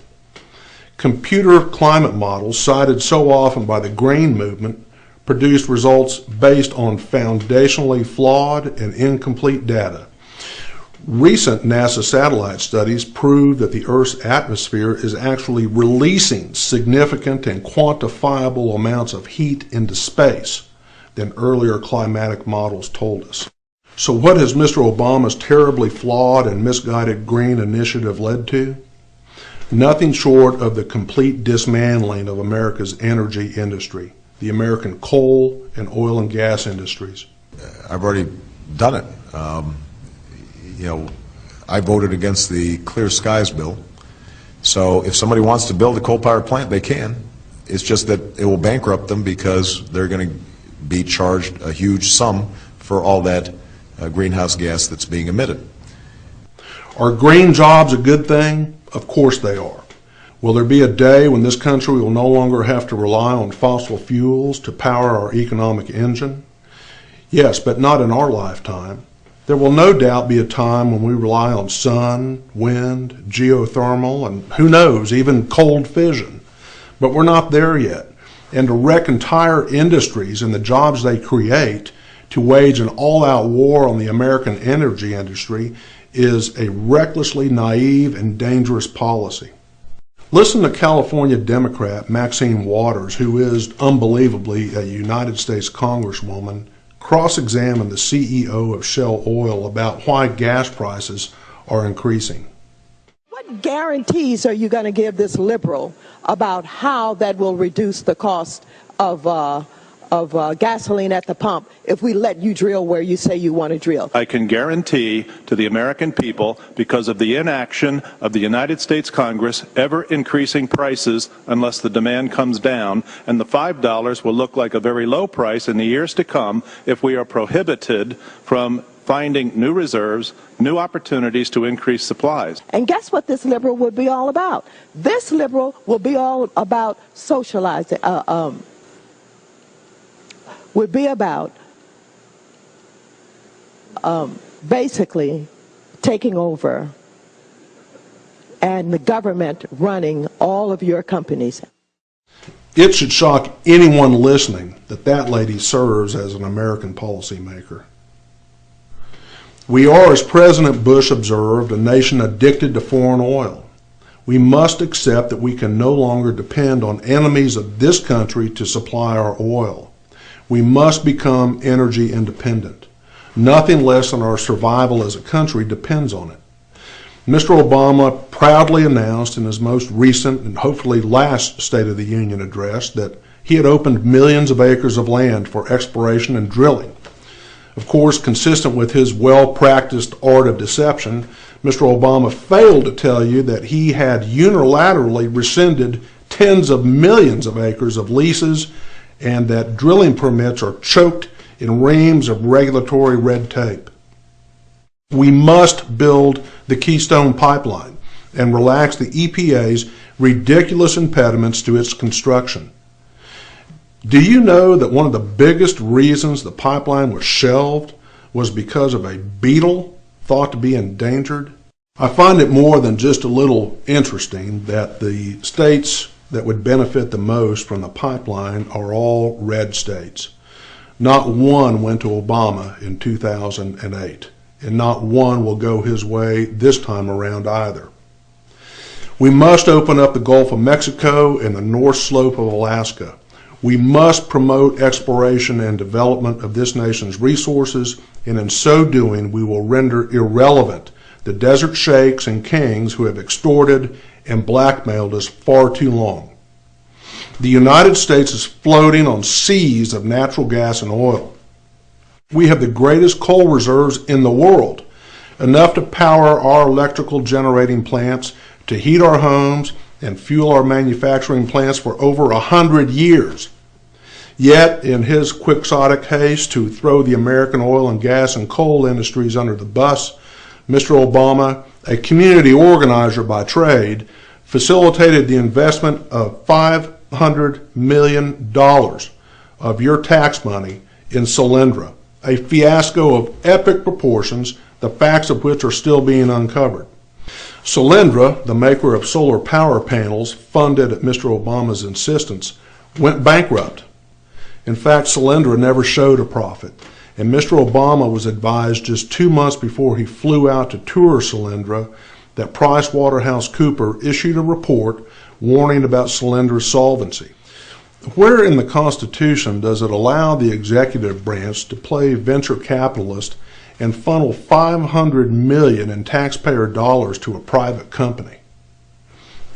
Computer climate models cited so often by the green movement produced results based on foundationally flawed and incomplete data. Recent NASA satellite studies prove that the Earth's atmosphere is actually releasing significant and quantifiable amounts of heat into space than earlier climatic models told us. So what has Mr. Obama's terribly flawed and misguided green initiative led to? Nothing short of the complete dismantling of America's energy industry, the American coal and oil and gas industries. I've already done it. I voted against the Clear Skies bill. So if somebody wants to build a coal-powered plant, they can. It's just that it will bankrupt them because they're going to be charged a huge sum for all that greenhouse gas that's being emitted. Are green jobs a good thing? Of course they are. Will there be a day when this country will no longer have to rely on fossil fuels to power our economic engine? Yes, but not in our lifetime. There will no doubt be a time when we rely on sun, wind, geothermal, and who knows, even cold fission. But we're not there yet. And to wreck entire industries and the jobs they create, to wage an all-out war on the American energy industry, is a recklessly naive and dangerous policy. Listen to California Democrat Maxine Waters, who is unbelievably a United States Congresswoman, cross-examine the CEO of Shell Oil about why gas prices are increasing. What guarantees are you going to give this liberal about how that will reduce the cost of gasoline at the pump if we let you drill where you say you want to drill? I can guarantee to the American people, because of the inaction of the United States Congress, ever increasing prices unless the demand comes down, and the $5 will look like a very low price in the years to come if we are prohibited from finding new reserves, new opportunities to increase supplies. And guess what this liberal would be all about? This liberal will be all about socializing, would be about basically taking over and the government running all of your companies. It should shock anyone listening that that lady serves as an American policymaker. We are, as President Bush observed, a nation addicted to foreign oil. We must accept that we can no longer depend on enemies of this country to supply our oil. We must become energy independent. Nothing less than our survival as a country depends on it. Mr. Obama proudly announced in his most recent and hopefully last State of the Union address that he had opened millions of acres of land for exploration and drilling. Of course, consistent with his well-practiced art of deception, Mr. Obama failed to tell you that he had unilaterally rescinded tens of millions of acres of leases and that drilling permits are choked in reams of regulatory red tape. We must build the Keystone Pipeline and relax the EPA's ridiculous impediments to its construction. Do you know that one of the biggest reasons the pipeline was shelved was because of a beetle thought to be endangered? I find it more than just a little interesting that the states that would benefit the most from the pipeline are all red states. Not one went to Obama in 2008, and not one will go his way this time around either. We must open up the Gulf of Mexico and the North Slope of Alaska. We must promote exploration and development of this nation's resources, and in so doing, we will render irrelevant the desert sheikhs and kings who have extorted and blackmailed us far too long. The United States is floating on seas of natural gas and oil. We have the greatest coal reserves in the world, enough to power our electrical generating plants, to heat our homes, and fuel our manufacturing plants for over 100 years. Yet, in his quixotic haste to throw the American oil and gas and coal industries under the bus, Mr. Obama, a community organizer by trade, facilitated the investment of $500 million of your tax money in Solyndra, a fiasco of epic proportions, the facts of which are still being uncovered. Solyndra, the maker of solar power panels funded at Mr. Obama's insistence, went bankrupt. In fact, Solyndra never showed a profit, and Mr. Obama was advised just 2 months before he flew out to tour Solyndra that PricewaterhouseCoopers issued a report warning about Solyndra's solvency. Where in the Constitution does it allow the executive branch to play venture capitalist and funnel $500 million in taxpayer dollars to a private company?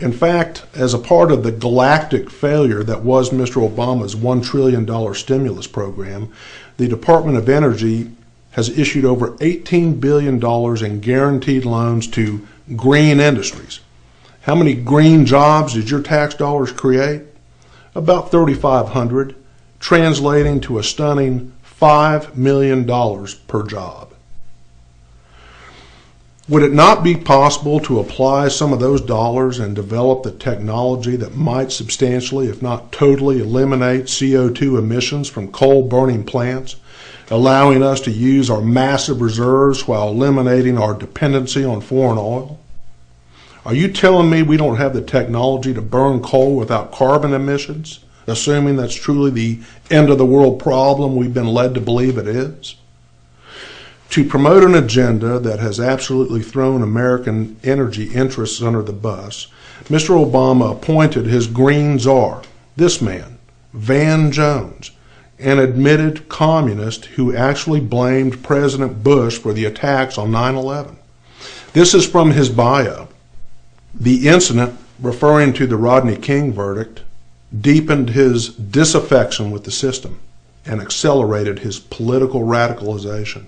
In fact, as a part of the galactic failure that was Mr. Obama's $1 trillion stimulus program, the Department of Energy has issued over $18 billion in guaranteed loans to green industries. How many green jobs did your tax dollars create? About 3,500, translating to a stunning $5 million per job. Would it not be possible to apply some of those dollars and develop the technology that might substantially, if not totally, eliminate CO2 emissions from coal-burning plants, allowing us to use our massive reserves while eliminating our dependency on foreign oil? Are you telling me we don't have the technology to burn coal without carbon emissions, assuming that's truly the end of the world problem we've been led to believe it is? To promote an agenda that has absolutely thrown American energy interests under the bus, Mr. Obama appointed his green czar, this man, Van Jones, an admitted communist who actually blamed President Bush for the attacks on 9/11. This is from his bio. The incident, referring to the Rodney King verdict, deepened his disaffection with the system and accelerated his political radicalization.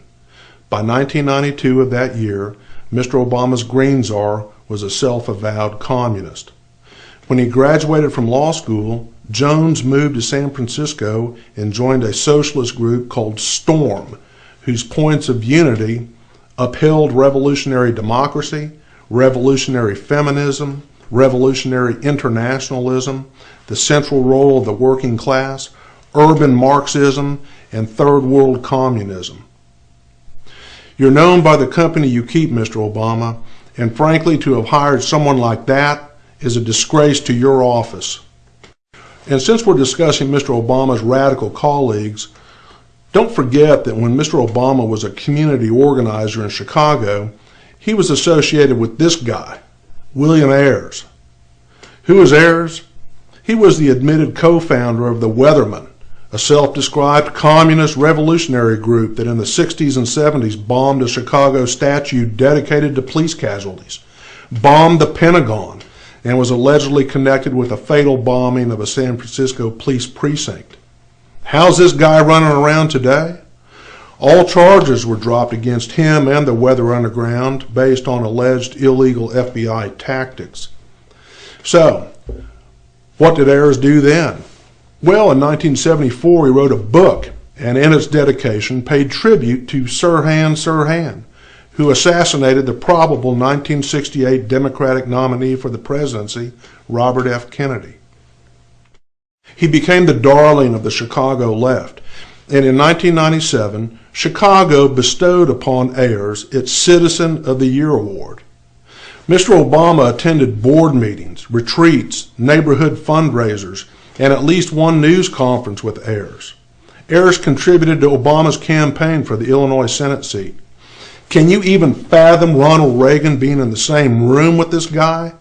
By 1992 of that year, Mr. Obama's green czar was a self-avowed communist. When he graduated from law school, Jones moved to San Francisco and joined a socialist group called STORM, whose points of unity upheld revolutionary democracy, revolutionary feminism, revolutionary internationalism, the central role of the working class, urban Marxism, and third world communism. You're known by the company you keep, Mr. Obama, and frankly, to have hired someone like that is a disgrace to your office. And since we're discussing Mr. Obama's radical colleagues, don't forget that when Mr. Obama was a community organizer in Chicago, he was associated with this guy, William Ayers. Who is Ayers? He was the admitted co-founder of the Weathermen, a self-described communist revolutionary group that in the 60s and 70s bombed a Chicago statue dedicated to police casualties, bombed the Pentagon, and was allegedly connected with a fatal bombing of a San Francisco police precinct. How's this guy running around today? All charges were dropped against him and the Weather Underground based on alleged illegal FBI tactics. So, what did Ayers do then? Well, in 1974, he wrote a book, and in its dedication paid tribute to Sirhan Sirhan, who assassinated the probable 1968 Democratic nominee for the presidency, Robert F. Kennedy. He became the darling of the Chicago left, and in 1997, Chicago bestowed upon Ayers its Citizen of the Year award. Mr. Obama attended board meetings, retreats, neighborhood fundraisers, and at least one news conference with Ayers. Ayers contributed to Obama's campaign for the Illinois Senate seat. Can you even fathom Ronald Reagan being in the same room with this guy?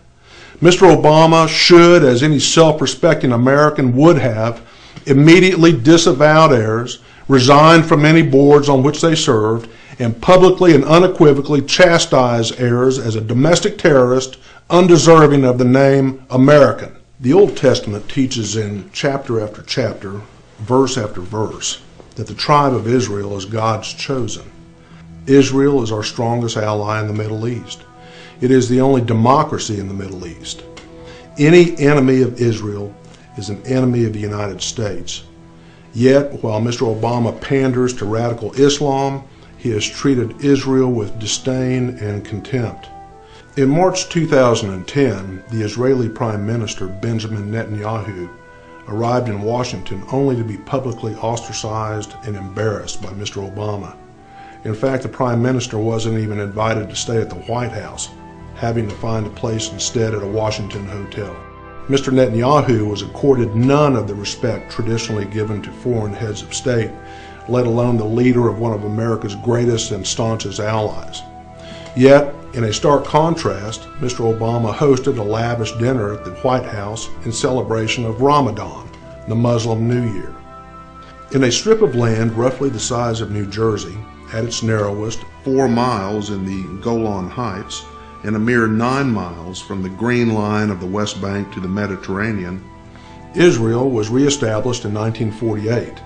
Mr. Obama should, as any self-respecting American would have, immediately disavowed Ayers, resigned from any boards on which they served, and publicly and unequivocally chastised Ayers as a domestic terrorist undeserving of the name American. The Old Testament teaches in chapter after chapter, verse after verse, that the tribe of Israel is God's chosen. Israel is our strongest ally in the Middle East. It is the only democracy in the Middle East. Any enemy of Israel is an enemy of the United States. Yet, while Mr. Obama panders to radical Islam, he has treated Israel with disdain and contempt. In March 2010, the Israeli Prime Minister Benjamin Netanyahu arrived in Washington only to be publicly ostracized and embarrassed by Mr. Obama. In fact, the Prime Minister wasn't even invited to stay at the White House, having to find a place instead at a Washington hotel. Mr. Netanyahu was accorded none of the respect traditionally given to foreign heads of state, let alone the leader of one of America's greatest and staunchest allies. Yet, in a stark contrast, Mr. Obama hosted a lavish dinner at the White House in celebration of Ramadan, the Muslim New Year. In a strip of land roughly the size of New Jersey, at its narrowest, 4 miles in the Golan Heights, and a mere 9 miles from the green line of the West Bank to the Mediterranean, Israel was reestablished in 1948.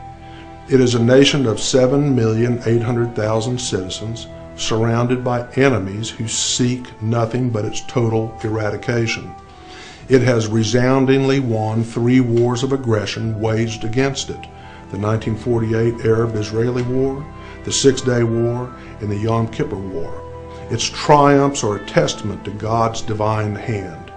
It is a nation of 7,800,000 citizens, surrounded by enemies who seek nothing but its total eradication. It has resoundingly won 3 wars of aggression waged against it: the 1948 Arab-Israeli War, the Six-Day War, and the Yom Kippur War. Its triumphs are a testament to God's divine hand.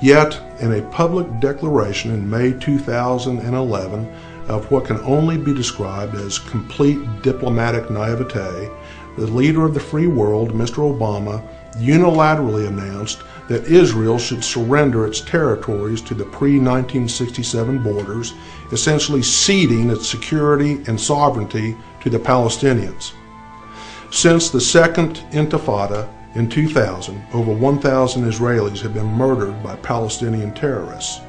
Yet, in a public declaration in May 2011 of what can only be described as complete diplomatic naivete, the leader of the free world, Mr. Obama, unilaterally announced that Israel should surrender its territories to the pre-1967 borders, essentially ceding its security and sovereignty to the Palestinians. Since the Second Intifada in 2000, over 1,000 Israelis have been murdered by Palestinian terrorists,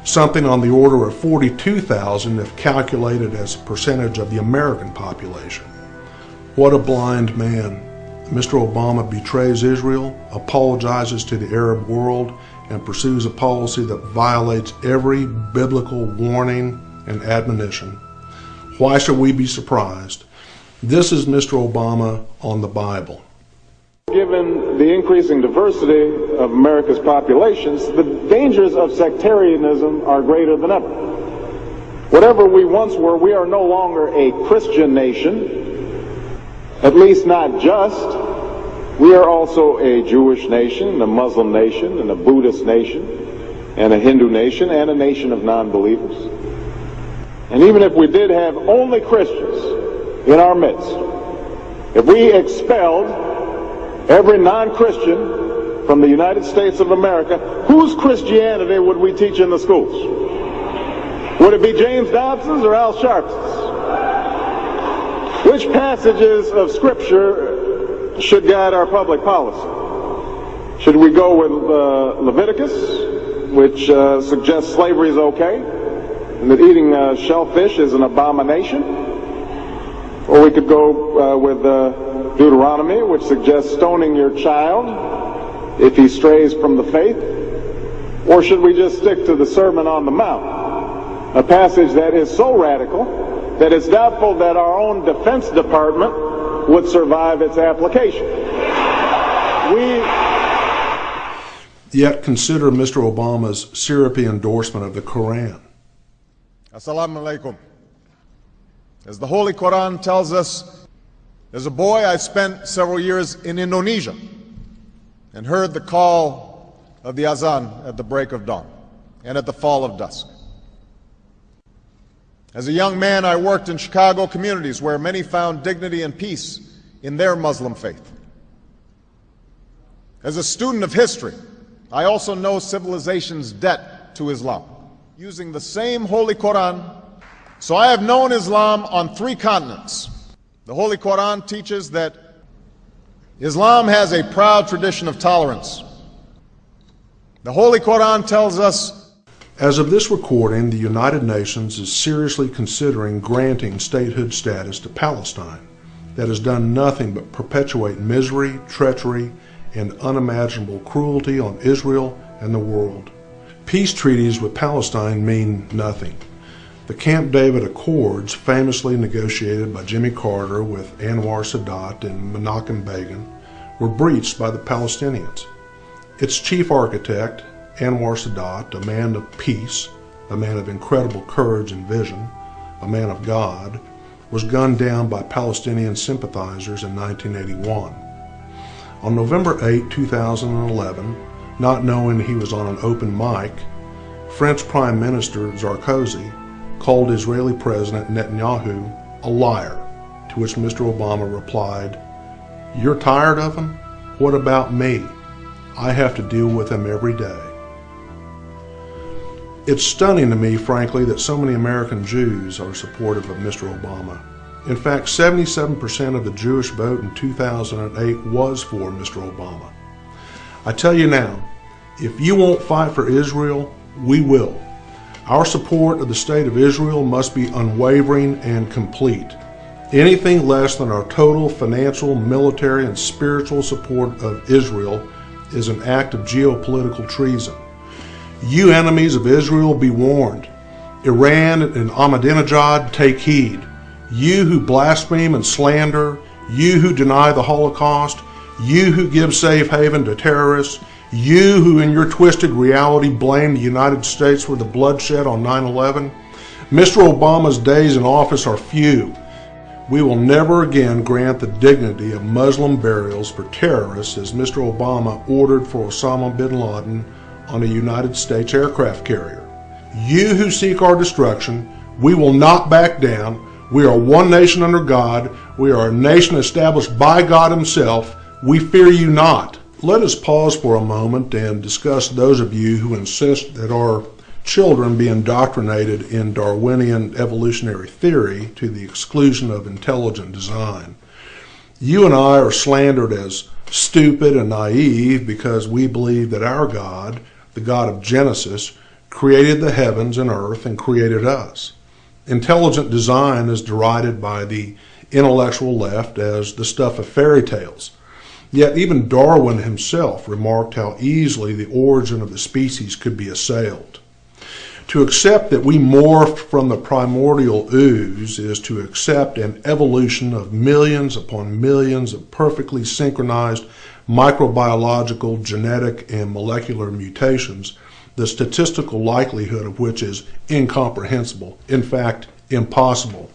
something on the order of 42,000 if calculated as a percentage of the American population. What a blind man. Mr. Obama betrays Israel, apologizes to the Arab world, and pursues a policy that violates every biblical warning and admonition. Why should we be surprised? This is Mr. Obama on the Bible. Given the increasing diversity of America's populations, the dangers of sectarianism are greater than ever. Whatever we once were, we are no longer a Christian nation, at least not just. We are also a Jewish nation, a Muslim nation, and a Buddhist nation, and a Hindu nation, and a nation of non-believers. And even if we did have only Christians in our midst, if we expelled every non-Christian from the United States of America, whose Christianity would we teach in the schools? Would it be James Dobson's or Al Sharpton's? Which passages of Scripture should guide our public policy? Should we go with Leviticus, which suggests slavery is okay, and that eating shellfish is an abomination? Or we could go with Deuteronomy, which suggests stoning your child if he strays from the faith? Or should we just stick to the Sermon on the Mount, a passage that is so radical that it's doubtful that our own Defense Department would survive its application? Yet consider Mr. Obama's syrupy endorsement of the Quran. Assalamu alaikum. As the Holy Quran tells us, as a boy I spent several years in Indonesia and heard the call of the azan at the break of dawn and at the fall of dusk. As a young man, I worked in Chicago communities where many found dignity and peace in their Muslim faith. As a student of history, I also know civilization's debt to Islam. Using the same Holy Quran, so I have known Islam on 3 continents. The Holy Quran teaches that Islam has a proud tradition of tolerance. The Holy Quran tells us, as of this recording, the United Nations is seriously considering granting statehood status to Palestine that has done nothing but perpetuate misery, treachery, and unimaginable cruelty on Israel and the world. Peace treaties with Palestine mean nothing. The Camp David Accords, famously negotiated by Jimmy Carter with Anwar Sadat and Menachem Begin, were breached by the Palestinians. Its chief architect, Anwar Sadat, a man of peace, a man of incredible courage and vision, a man of God, was gunned down by Palestinian sympathizers in 1981. On November 8, 2011, not knowing he was on an open mic, French Prime Minister Sarkozy called Israeli President Netanyahu a liar, to which Mr. Obama replied, "You're tired of him? What about me? I have to deal with him every day." It's stunning to me, frankly, that so many American Jews are supportive of Mr. Obama. In fact, 77% of the Jewish vote in 2008 was for Mr. Obama. I tell you now, if you won't fight for Israel, we will. Our support of the State of Israel must be unwavering and complete. Anything less than our total financial, military, and spiritual support of Israel is an act of geopolitical treason. You enemies of Israel, be warned. Iran and Ahmadinejad, take heed. You who blaspheme and slander, you who deny the Holocaust, you who give safe haven to terrorists, you who in your twisted reality blame the United States for the bloodshed on 9/11, Mr. Obama's days in office are few. We will never again grant the dignity of Muslim burials for terrorists as Mr. Obama ordered for Osama bin Laden on a United States aircraft carrier. You who seek our destruction, we will not back down. We are one nation under God. We are a nation established by God Himself. We fear you not. Let us pause for a moment and discuss those of you who insist that our children be indoctrinated in Darwinian evolutionary theory to the exclusion of intelligent design. You and I are slandered as stupid and naive because we believe that our God, the God of Genesis, created the heavens and earth and created us. Intelligent design is derided by the intellectual left as the stuff of fairy tales. Yet even Darwin himself remarked how easily the origin of the species could be assailed. To accept that we morphed from the primordial ooze is to accept an evolution of millions upon millions of perfectly synchronized microbiological, genetic, and molecular mutations, the statistical likelihood of which is incomprehensible, in fact, impossible.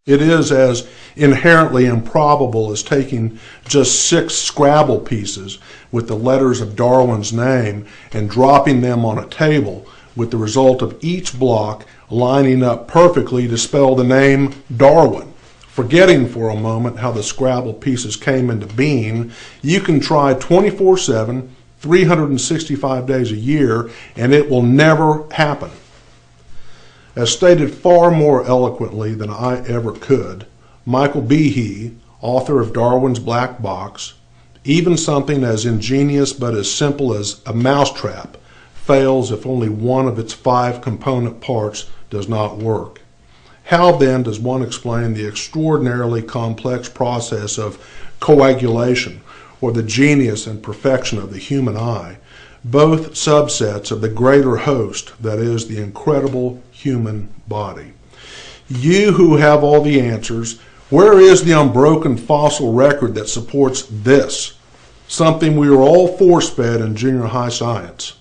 It is as inherently improbable as taking just 6 Scrabble pieces with the letters of Darwin's name and dropping them on a table, with the result of each block lining up perfectly to spell the name Darwin. Forgetting for a moment how the Scrabble pieces came into being, you can try 24/7, 365 days a year, and it will never happen. As stated far more eloquently than I ever could, Michael Behe, author of Darwin's Black Box, even something as ingenious but as simple as a mousetrap fails if only one of its 5 component parts does not work. How then does one explain the extraordinarily complex process of coagulation, or the genius and perfection of the human eye, both subsets of the greater host that is the incredible human body? You who have all the answers, where is the unbroken fossil record that supports this, something we were all force-fed in junior high science?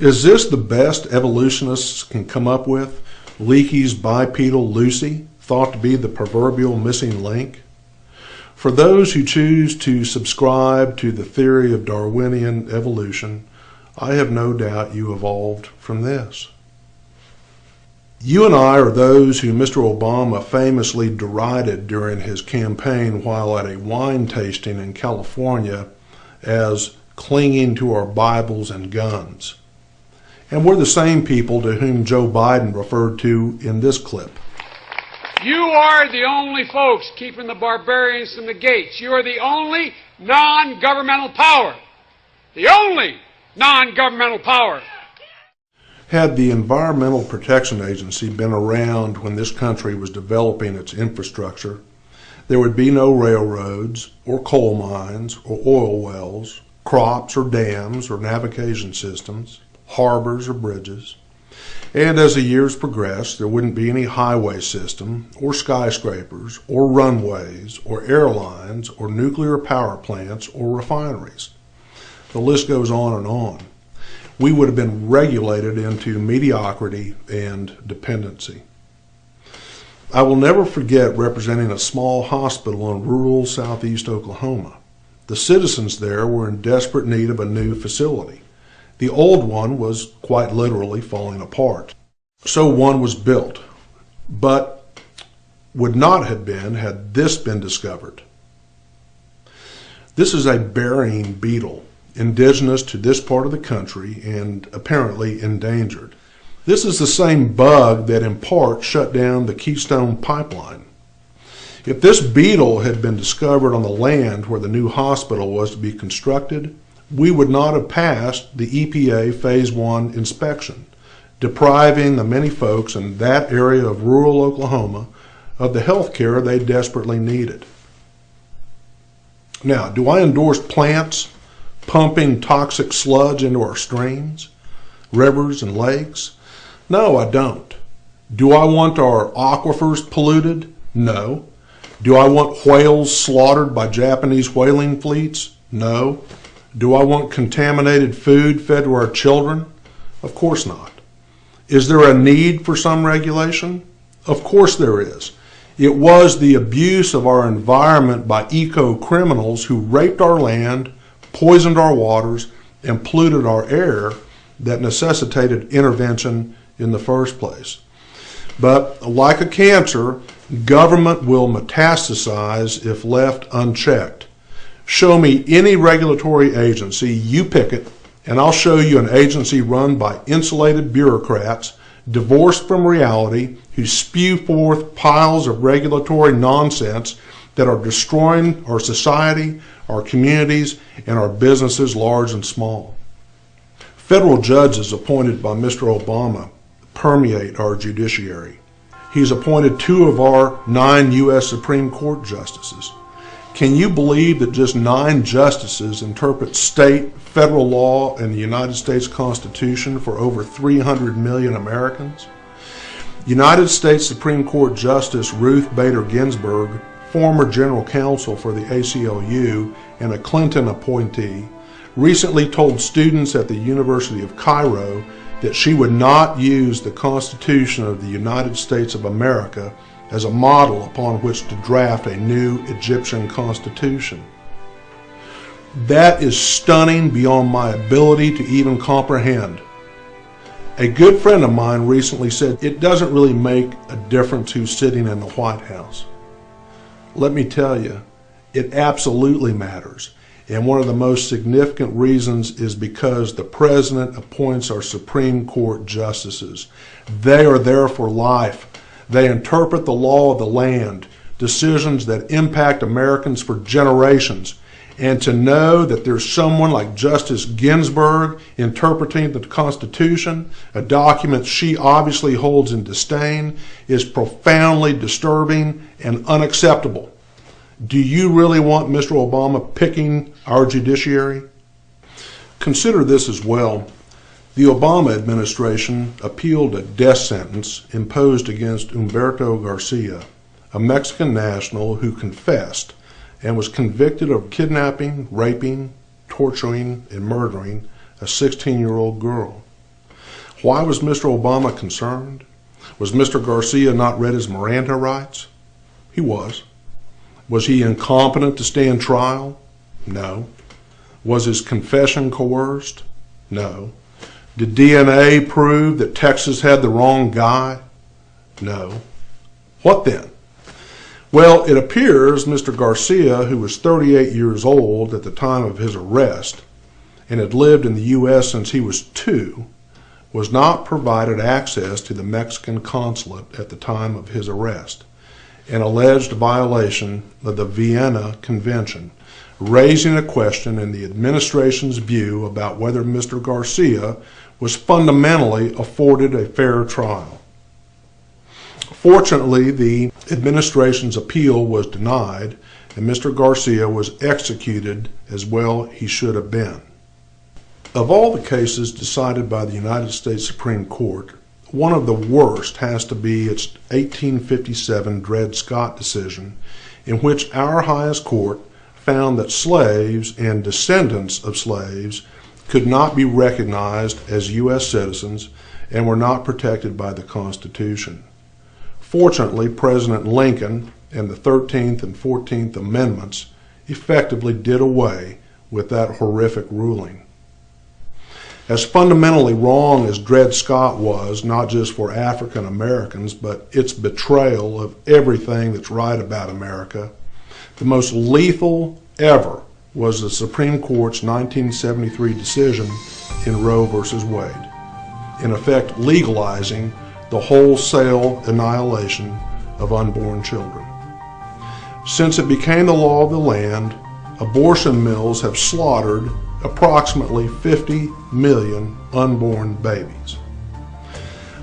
Is this the best evolutionists can come up with? Leakey's bipedal Lucy, thought to be the proverbial missing link? For those who choose to subscribe to the theory of Darwinian evolution, I have no doubt you evolved from this. You and I are those who Mr. Obama famously derided during his campaign while at a wine tasting in California as clinging to our Bibles and guns. And we're the same people to whom Joe Biden referred to in this clip. You are the only folks keeping the barbarians from the gates. You are the only non-governmental power. The only non-governmental power. Had the Environmental Protection Agency been around when this country was developing its infrastructure, there would be no railroads or coal mines or oil wells, crops or dams or navigation systems, harbors or bridges. And as the years progressed, there wouldn't be any highway system or skyscrapers or runways or airlines or nuclear power plants or refineries. The list goes on and on. We would have been regulated into mediocrity and dependency. I will never forget representing a small hospital in rural southeast Oklahoma. The citizens there were in desperate need of a new facility. The old one was quite literally falling apart. So one was built, but would not have been had this been discovered. This is a burying beetle, indigenous to this part of the country and apparently endangered. This is the same bug that in part shut down the Keystone Pipeline. If this beetle had been discovered on the land where the new hospital was to be constructed, we would not have passed the EPA Phase 1 inspection, depriving the many folks in that area of rural Oklahoma of the health care they desperately needed. Now, do I endorse plants pumping toxic sludge into our streams, rivers, and lakes? No, I don't. Do I want our aquifers polluted? No. Do I want whales slaughtered by Japanese whaling fleets? No. Do I want contaminated food fed to our children? Of course not. Is there a need for some regulation? Of course there is. It was the abuse of our environment by eco-criminals who raped our land, poisoned our waters, and polluted our air that necessitated intervention in the first place. But like a cancer, government will metastasize if left unchecked. Show me any regulatory agency, you pick it, and I'll show you an agency run by insulated bureaucrats, divorced from reality, who spew forth piles of regulatory nonsense that are destroying our society, our communities, and our businesses, large and small. Federal judges appointed by Mr. Obama permeate our judiciary. He's appointed 2 of our 9 U.S. Supreme Court justices. Can you believe that just 9 justices interpret state, federal law, and the United States Constitution for over 300 million Americans? United States Supreme Court Justice Ruth Bader Ginsburg, former general counsel for the ACLU and a Clinton appointee, recently told students at the University of Cairo that she would not use the Constitution of the United States of America as a model upon which to draft a new Egyptian constitution. That is stunning beyond my ability to even comprehend. A good friend of mine recently said it doesn't really make a difference who's sitting in the White House. Let me tell you, it absolutely matters. And one of the most significant reasons is because the President appoints our Supreme Court justices. They are there for life. They interpret the law of the land, decisions that impact Americans for generations. And to know that there's someone like Justice Ginsburg interpreting the Constitution, a document she obviously holds in disdain, is profoundly disturbing and unacceptable. Do you really want Mr. Obama picking our judiciary? Consider this as well. The Obama administration appealed a death sentence imposed against Humberto Garcia, a Mexican national who confessed and was convicted of kidnapping, raping, torturing, and murdering a 16-year-old girl. Why was Mr. Obama concerned? Was Mr. Garcia not read his Miranda rights? He was. Was he incompetent to stand trial? No. Was his confession coerced? No. Did DNA prove that Texas had the wrong guy? No. What then? Well, it appears Mr. Garcia, who was 38 years old at the time of his arrest and had lived in the U.S. since he was 2, was not provided access to the Mexican consulate at the time of his arrest, an alleged violation of the Vienna Convention, raising a question in the administration's view about whether Mr. Garcia was fundamentally afforded a fair trial. Fortunately, the administration's appeal was denied, and Mr. Garcia was executed as well he should have been. Of all the cases decided by the United States Supreme Court, one of the worst has to be its 1857 Dred Scott decision, in which our highest court found that slaves and descendants of slaves could not be recognized as U.S. citizens and were not protected by the Constitution. Fortunately, President Lincoln and the 13th and 14th Amendments effectively did away with that horrific ruling. As fundamentally wrong as Dred Scott was, not just for African Americans, but its betrayal of everything that's right about America, the most lethal ever was the Supreme Court's 1973 decision in Roe v. Wade, in effect legalizing the wholesale annihilation of unborn children. Since it became the law of the land, abortion mills have slaughtered approximately 50 million unborn babies.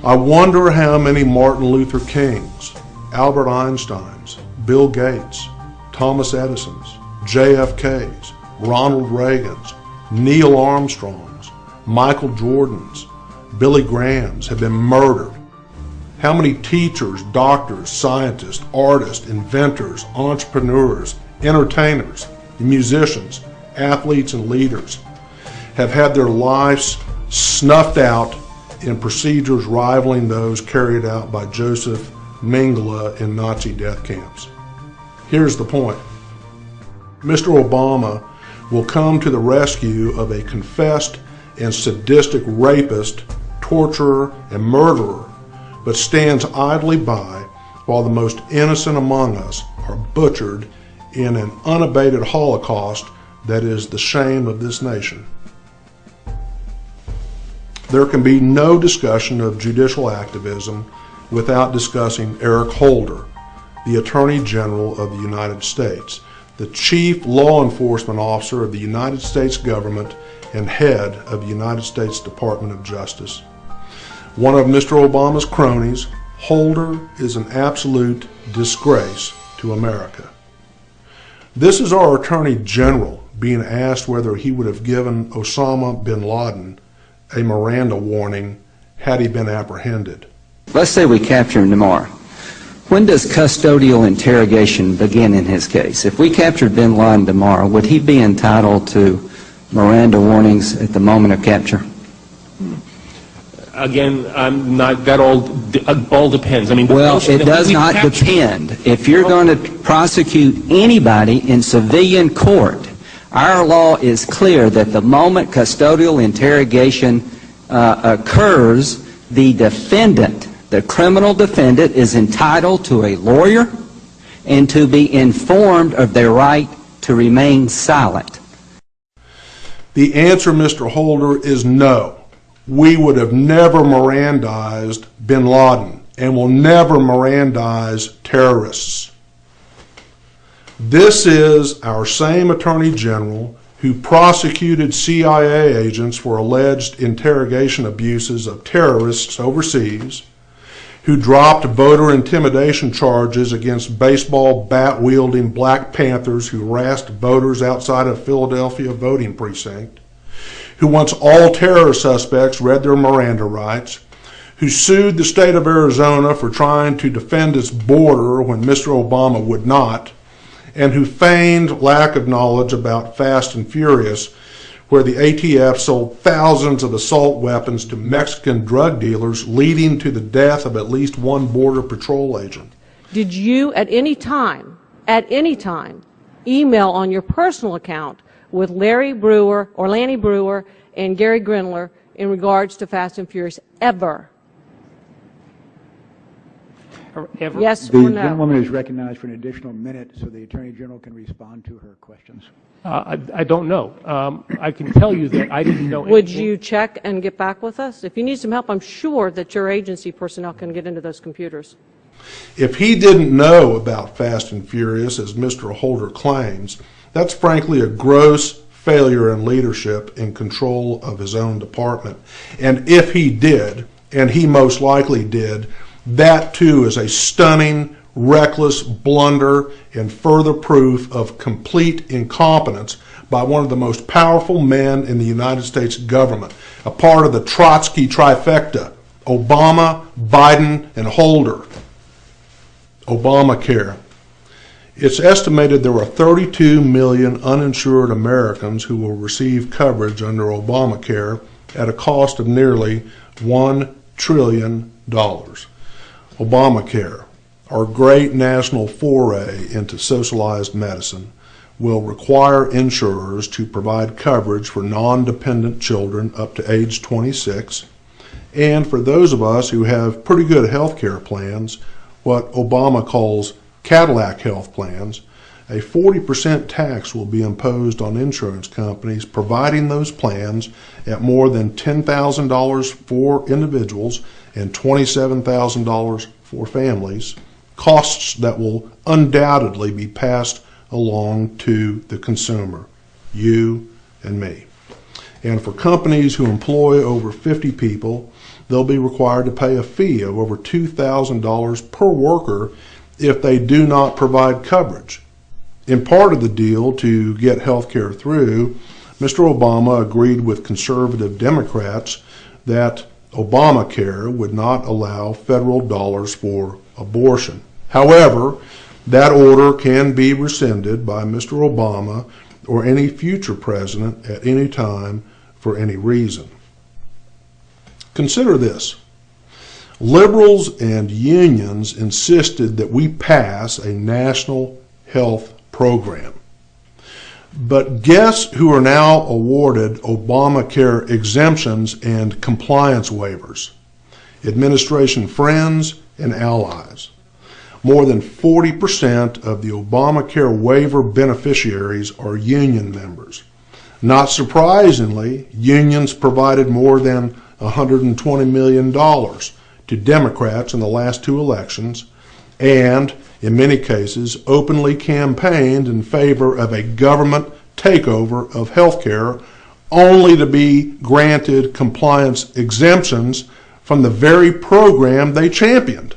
I wonder how many Martin Luther Kings, Albert Einsteins, Bill Gates, Thomas Edisons, JFKs, Ronald Reagans, Neil Armstrongs, Michael Jordans, Billy Grahams have been murdered. How many teachers, doctors, scientists, artists, inventors, entrepreneurs, entertainers, musicians, athletes, and leaders have had their lives snuffed out in procedures rivaling those carried out by Joseph Mengele in Nazi death camps? Here's the point. Mr. Obama will come to the rescue of a confessed and sadistic rapist, torturer, and murderer, but stands idly by while the most innocent among us are butchered in an unabated Holocaust that is the shame of this nation. There can be no discussion of judicial activism without discussing Eric Holder, the Attorney General of the United States, the Chief Law Enforcement Officer of the United States government and head of the United States Department of Justice. One of Mr. Obama's cronies, Holder is an absolute disgrace to America. This is our Attorney General being asked whether he would have given Osama bin Laden a Miranda warning had he been apprehended. Let's say we capture him tomorrow. When does custodial interrogation begin in his case? If we captured bin Laden tomorrow, would he be entitled to Miranda warnings at the moment of capture? Again, I'm not, that all depends. I mean, well, it does not depend. If you're going to prosecute anybody in civilian court, our law is clear that the moment custodial interrogation occurs, the defendant, the criminal defendant, is entitled to a lawyer and to be informed of their right to remain silent. The answer, Mr. Holder, is no. We would have never Mirandized bin Laden and will never Mirandize terrorists. This is our same Attorney General who prosecuted CIA agents for alleged interrogation abuses of terrorists overseas, who dropped voter intimidation charges against baseball bat-wielding Black Panthers who harassed voters outside of Philadelphia voting precinct, who once all terror suspects read their Miranda rights, who sued the state of Arizona for trying to defend its border when Mr. Obama would not, and who feigned lack of knowledge about Fast and Furious, where the ATF sold thousands of assault weapons to Mexican drug dealers, leading to the death of at least one Border Patrol agent. Did you at any time, email on your personal account with Lanny Brewer and Gary Grindler in regards to Fast and Furious ever? Ever? Yes or no? The gentlewoman is recognized for an additional minute so the Attorney General can respond to her questions. I don't know. I can tell you that I didn't know. Would you check and get back with us? If you need some help, I'm sure that your agency personnel can get into those computers. If he didn't know about Fast and Furious, as Mr. Holder claims, that's frankly a gross failure in leadership and control of his own department. And if he did, and he most likely did, that too is a stunning, reckless blunder and further proof of complete incompetence by one of the most powerful men in the United States government, a part of the Trotsky trifecta: Obama, Biden, and Holder. Obamacare. It's estimated there are 32 million uninsured Americans who will receive coverage under Obamacare at a cost of nearly $1 trillion. Obamacare, Our great national foray into socialized medicine will require insurers to provide coverage for non-dependent children up to age 26, and for those of us who have pretty good health care plans, what Obama calls Cadillac health plans, a 40% tax will be imposed on insurance companies providing those plans at more than $10,000 for individuals and $27,000 for families, costs that will undoubtedly be passed along to the consumer, you and me. And for companies who employ over 50 people, they'll be required to pay a fee of over $2,000 per worker if they do not provide coverage. In part of the deal to get health care through, Mr. Obama agreed with conservative Democrats that Obamacare would not allow federal dollars for abortion. However, that order can be rescinded by Mr. Obama or any future president at any time for any reason. Consider this. Liberals and unions insisted that we pass a national health program. But guess who are now awarded Obamacare exemptions and compliance waivers? Administration friends and allies. More than 40% of the Obamacare waiver beneficiaries are union members. Not surprisingly, unions provided more than $120 million to Democrats in the last two elections, and in many cases openly campaigned in favor of a government takeover of health care, only to be granted compliance exemptions from the very program they championed.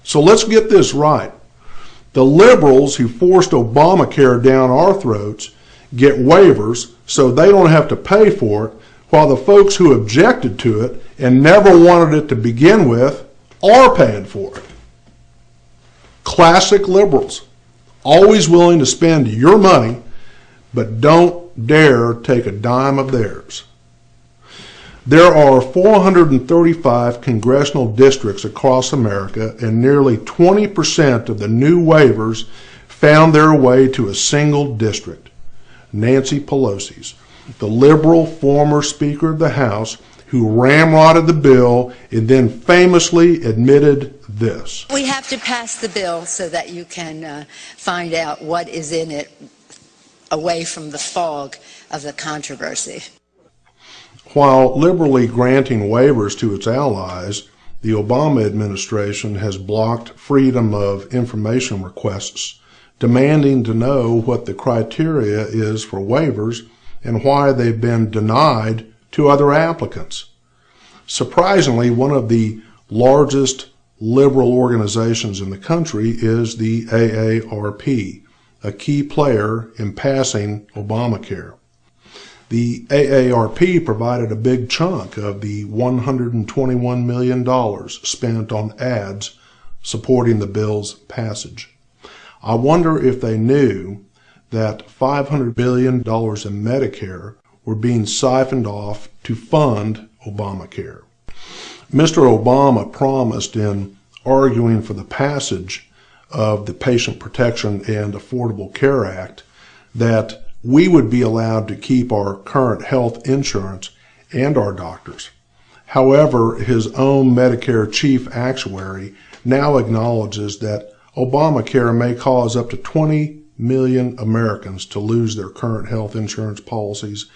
So let's get this right. The liberals who forced Obamacare down our throats get waivers so they don't have to pay for it, while the folks who objected to it and never wanted it to begin with are paying for it. Classic liberals, always willing to spend your money, but don't dare take a dime of theirs. There are 435 congressional districts across America, and nearly 20% of the new waivers found their way to a single district, Nancy Pelosi's, the liberal former Speaker of the House, who ramrodded the bill and then famously admitted this. We have to pass the bill so that you can find out what is in it away from the fog of the controversy. While liberally granting waivers to its allies, the Obama administration has blocked freedom of information requests, demanding to know what the criteria is for waivers and why they've been denied to other applicants. Surprisingly, one of the largest liberal organizations in the country is the AARP, a key player in passing Obamacare. The AARP provided a big chunk of the $121 million spent on ads supporting the bill's passage. I wonder if they knew that $500 billion in Medicare were being siphoned off to fund Obamacare. Mr. Obama promised in arguing for the passage of the Patient Protection and Affordable Care Act that we would be allowed to keep our current health insurance and our doctors. However, his own Medicare chief actuary now acknowledges that Obamacare may cause up to 20 million Americans to lose their current health insurance policies,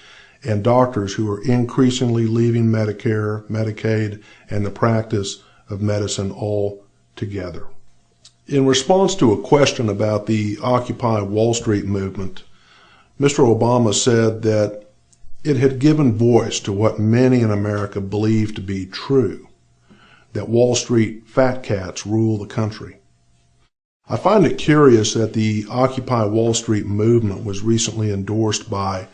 and doctors who are increasingly leaving Medicare, Medicaid, and the practice of medicine altogether. In response to a question about the Occupy Wall Street movement, Mr. Obama said that it had given voice to what many in America believe to be true, that Wall Street fat cats rule the country. I find it curious that the Occupy Wall Street movement was recently endorsed by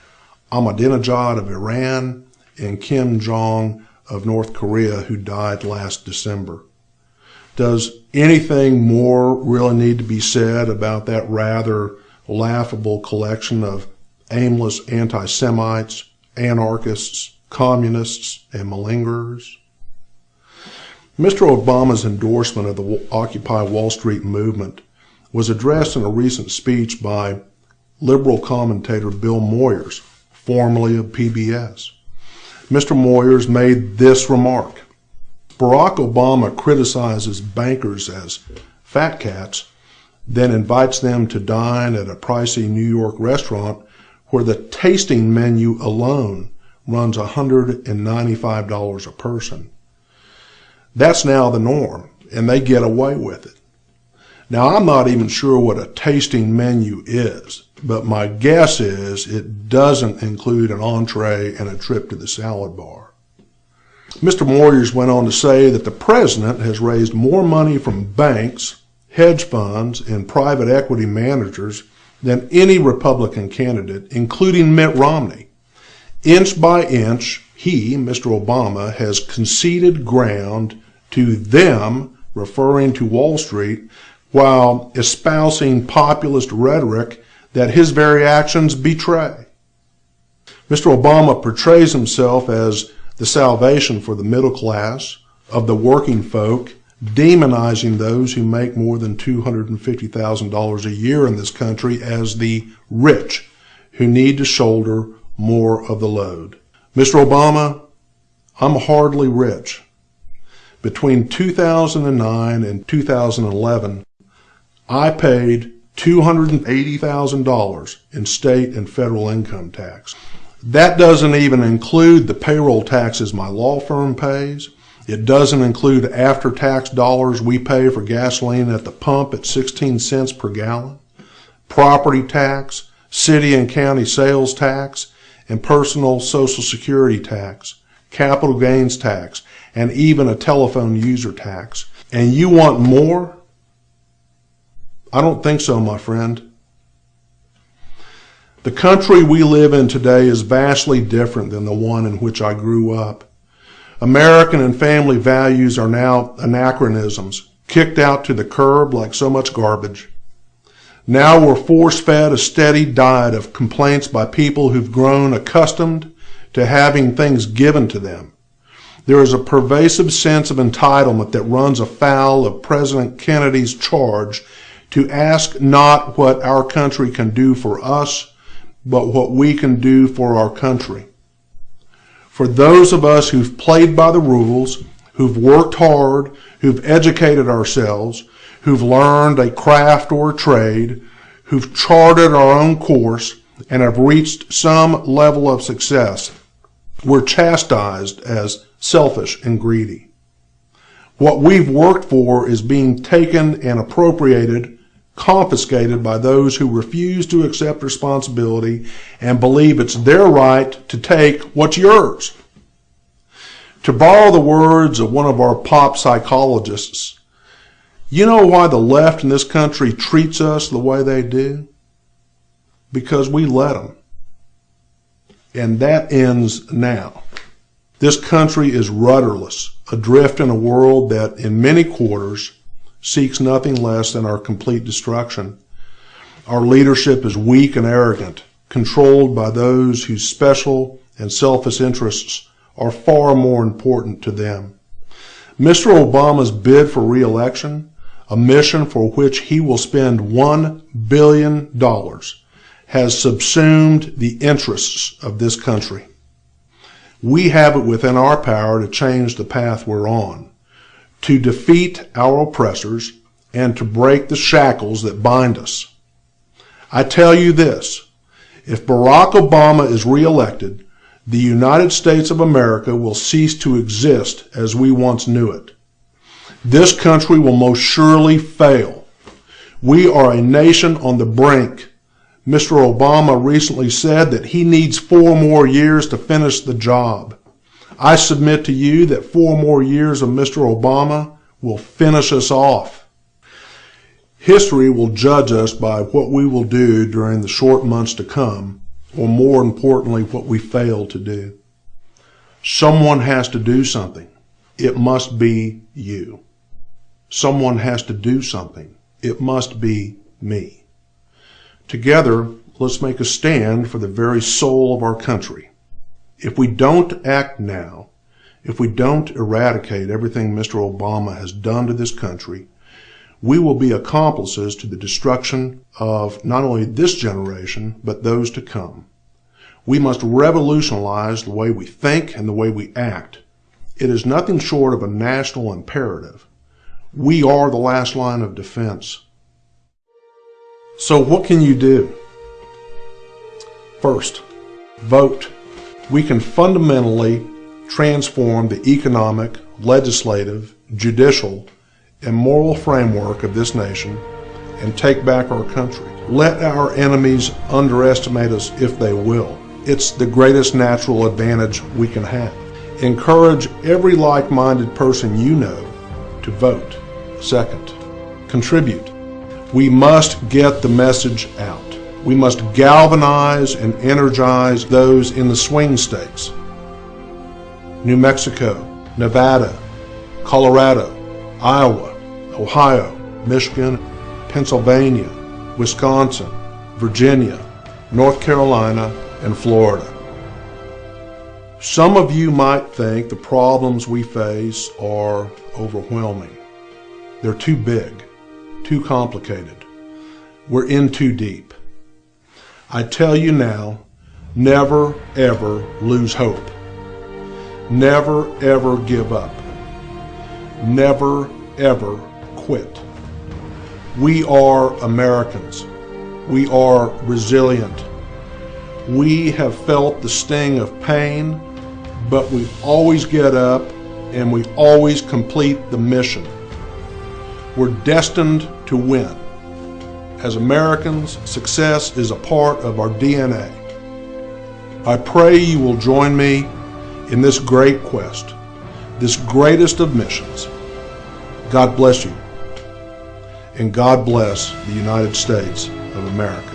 Ahmadinejad of Iran and Kim Jong of North Korea, who died last December. Does anything more really need to be said about that rather laughable collection of aimless anti-Semites, anarchists, communists, and malingerers? Mr. Obama's endorsement of the Occupy Wall Street movement was addressed in a recent speech by liberal commentator Bill Moyers, formerly of PBS. Mr. Moyers made this remark: Barack Obama criticizes bankers as fat cats, then invites them to dine at a pricey New York restaurant where the tasting menu alone runs $195 a person. That's now the norm, and they get away with it. Now, I'm not even sure what a tasting menu is, but my guess is it doesn't include an entree and a trip to the salad bar. Mr. Moyers went on to say that the president has raised more money from banks, hedge funds, and private equity managers than any Republican candidate, including Mitt Romney. Inch by inch, he, Mr. Obama, has conceded ground to them, referring to Wall Street, while espousing populist rhetoric that his very actions betray. Mr. Obama portrays himself as the salvation for the middle class, of the working folk, demonizing those who make more than $250,000 a year in this country as the rich who need to shoulder more of the load. Mr. Obama, I'm hardly rich. Between 2009 and 2011, I paid $280,000 in state and federal income tax. That doesn't even include the payroll taxes my law firm pays. It doesn't include after-tax dollars we pay for gasoline at the pump at 16 cents per gallon, property tax, city and county sales tax, and personal Social Security tax, capital gains tax, and even a telephone user tax. And you want more? I don't think so, my friend. The country we live in today is vastly different than the one in which I grew up. American and family values are now anachronisms, kicked out to the curb like so much garbage. Now we're force-fed a steady diet of complaints by people who've grown accustomed to having things given to them. There is a pervasive sense of entitlement that runs afoul of President Kennedy's charge to ask not what our country can do for us, but what we can do for our country. For those of us who've played by the rules, who've worked hard, who've educated ourselves, who've learned a craft or a trade, who've charted our own course, and have reached some level of success, we're chastised as selfish and greedy. What we've worked for is being taken and appropriated, confiscated by those who refuse to accept responsibility and believe it's their right to take what's yours. To borrow the words of one of our pop psychologists, you know why the left in this country treats us the way they do? Because we let them. And that ends now. This country is rudderless, adrift in a world that, in many quarters, seeks nothing less than our complete destruction. Our leadership is weak and arrogant, controlled by those whose special and selfish interests are far more important to them. Mr. Obama's bid for re-election, a mission for which he will spend $1 billion, has subsumed the interests of this country. We have it within our power to change the path we're on, to defeat our oppressors, and to break the shackles that bind us. I tell you this, if Barack Obama is re-elected, the United States of America will cease to exist as we once knew it. This country will most surely fail. We are a nation on the brink. Mr. Obama recently said that he needs 4 more years to finish the job. I submit to you that 4 more years of Mr. Obama will finish us off. History will judge us by what we will do during the short months to come, or more importantly, what we fail to do. Someone has to do something. It must be you. Someone has to do something. It must be me. Together, let's make a stand for the very soul of our country. If we don't act now, if we don't eradicate everything Mr. Obama has done to this country, we will be accomplices to the destruction of not only this generation, but those to come. We must revolutionize the way we think and the way we act. It is nothing short of a national imperative. We are the last line of defense. So what can you do? First, vote. We can fundamentally transform the economic, legislative, judicial, and moral framework of this nation and take back our country. Let our enemies underestimate us if they will. It's the greatest natural advantage we can have. Encourage every like-minded person you know to vote. Second, contribute. We must get the message out. We must galvanize and energize those in the swing states. New Mexico, Nevada, Colorado, Iowa, Ohio, Michigan, Pennsylvania, Wisconsin, Virginia, North Carolina, and Florida. Some of you might think the problems we face are overwhelming. They're too big, too complicated. We're in too deep. I tell you now, never ever lose hope. Never ever give up. Never ever quit. We are Americans. We are resilient. We have felt the sting of pain, but we always get up and we always complete the mission. We're destined to win. As Americans, success is a part of our DNA. I pray you will join me in this great quest, this greatest of missions. God bless you, and God bless the United States of America.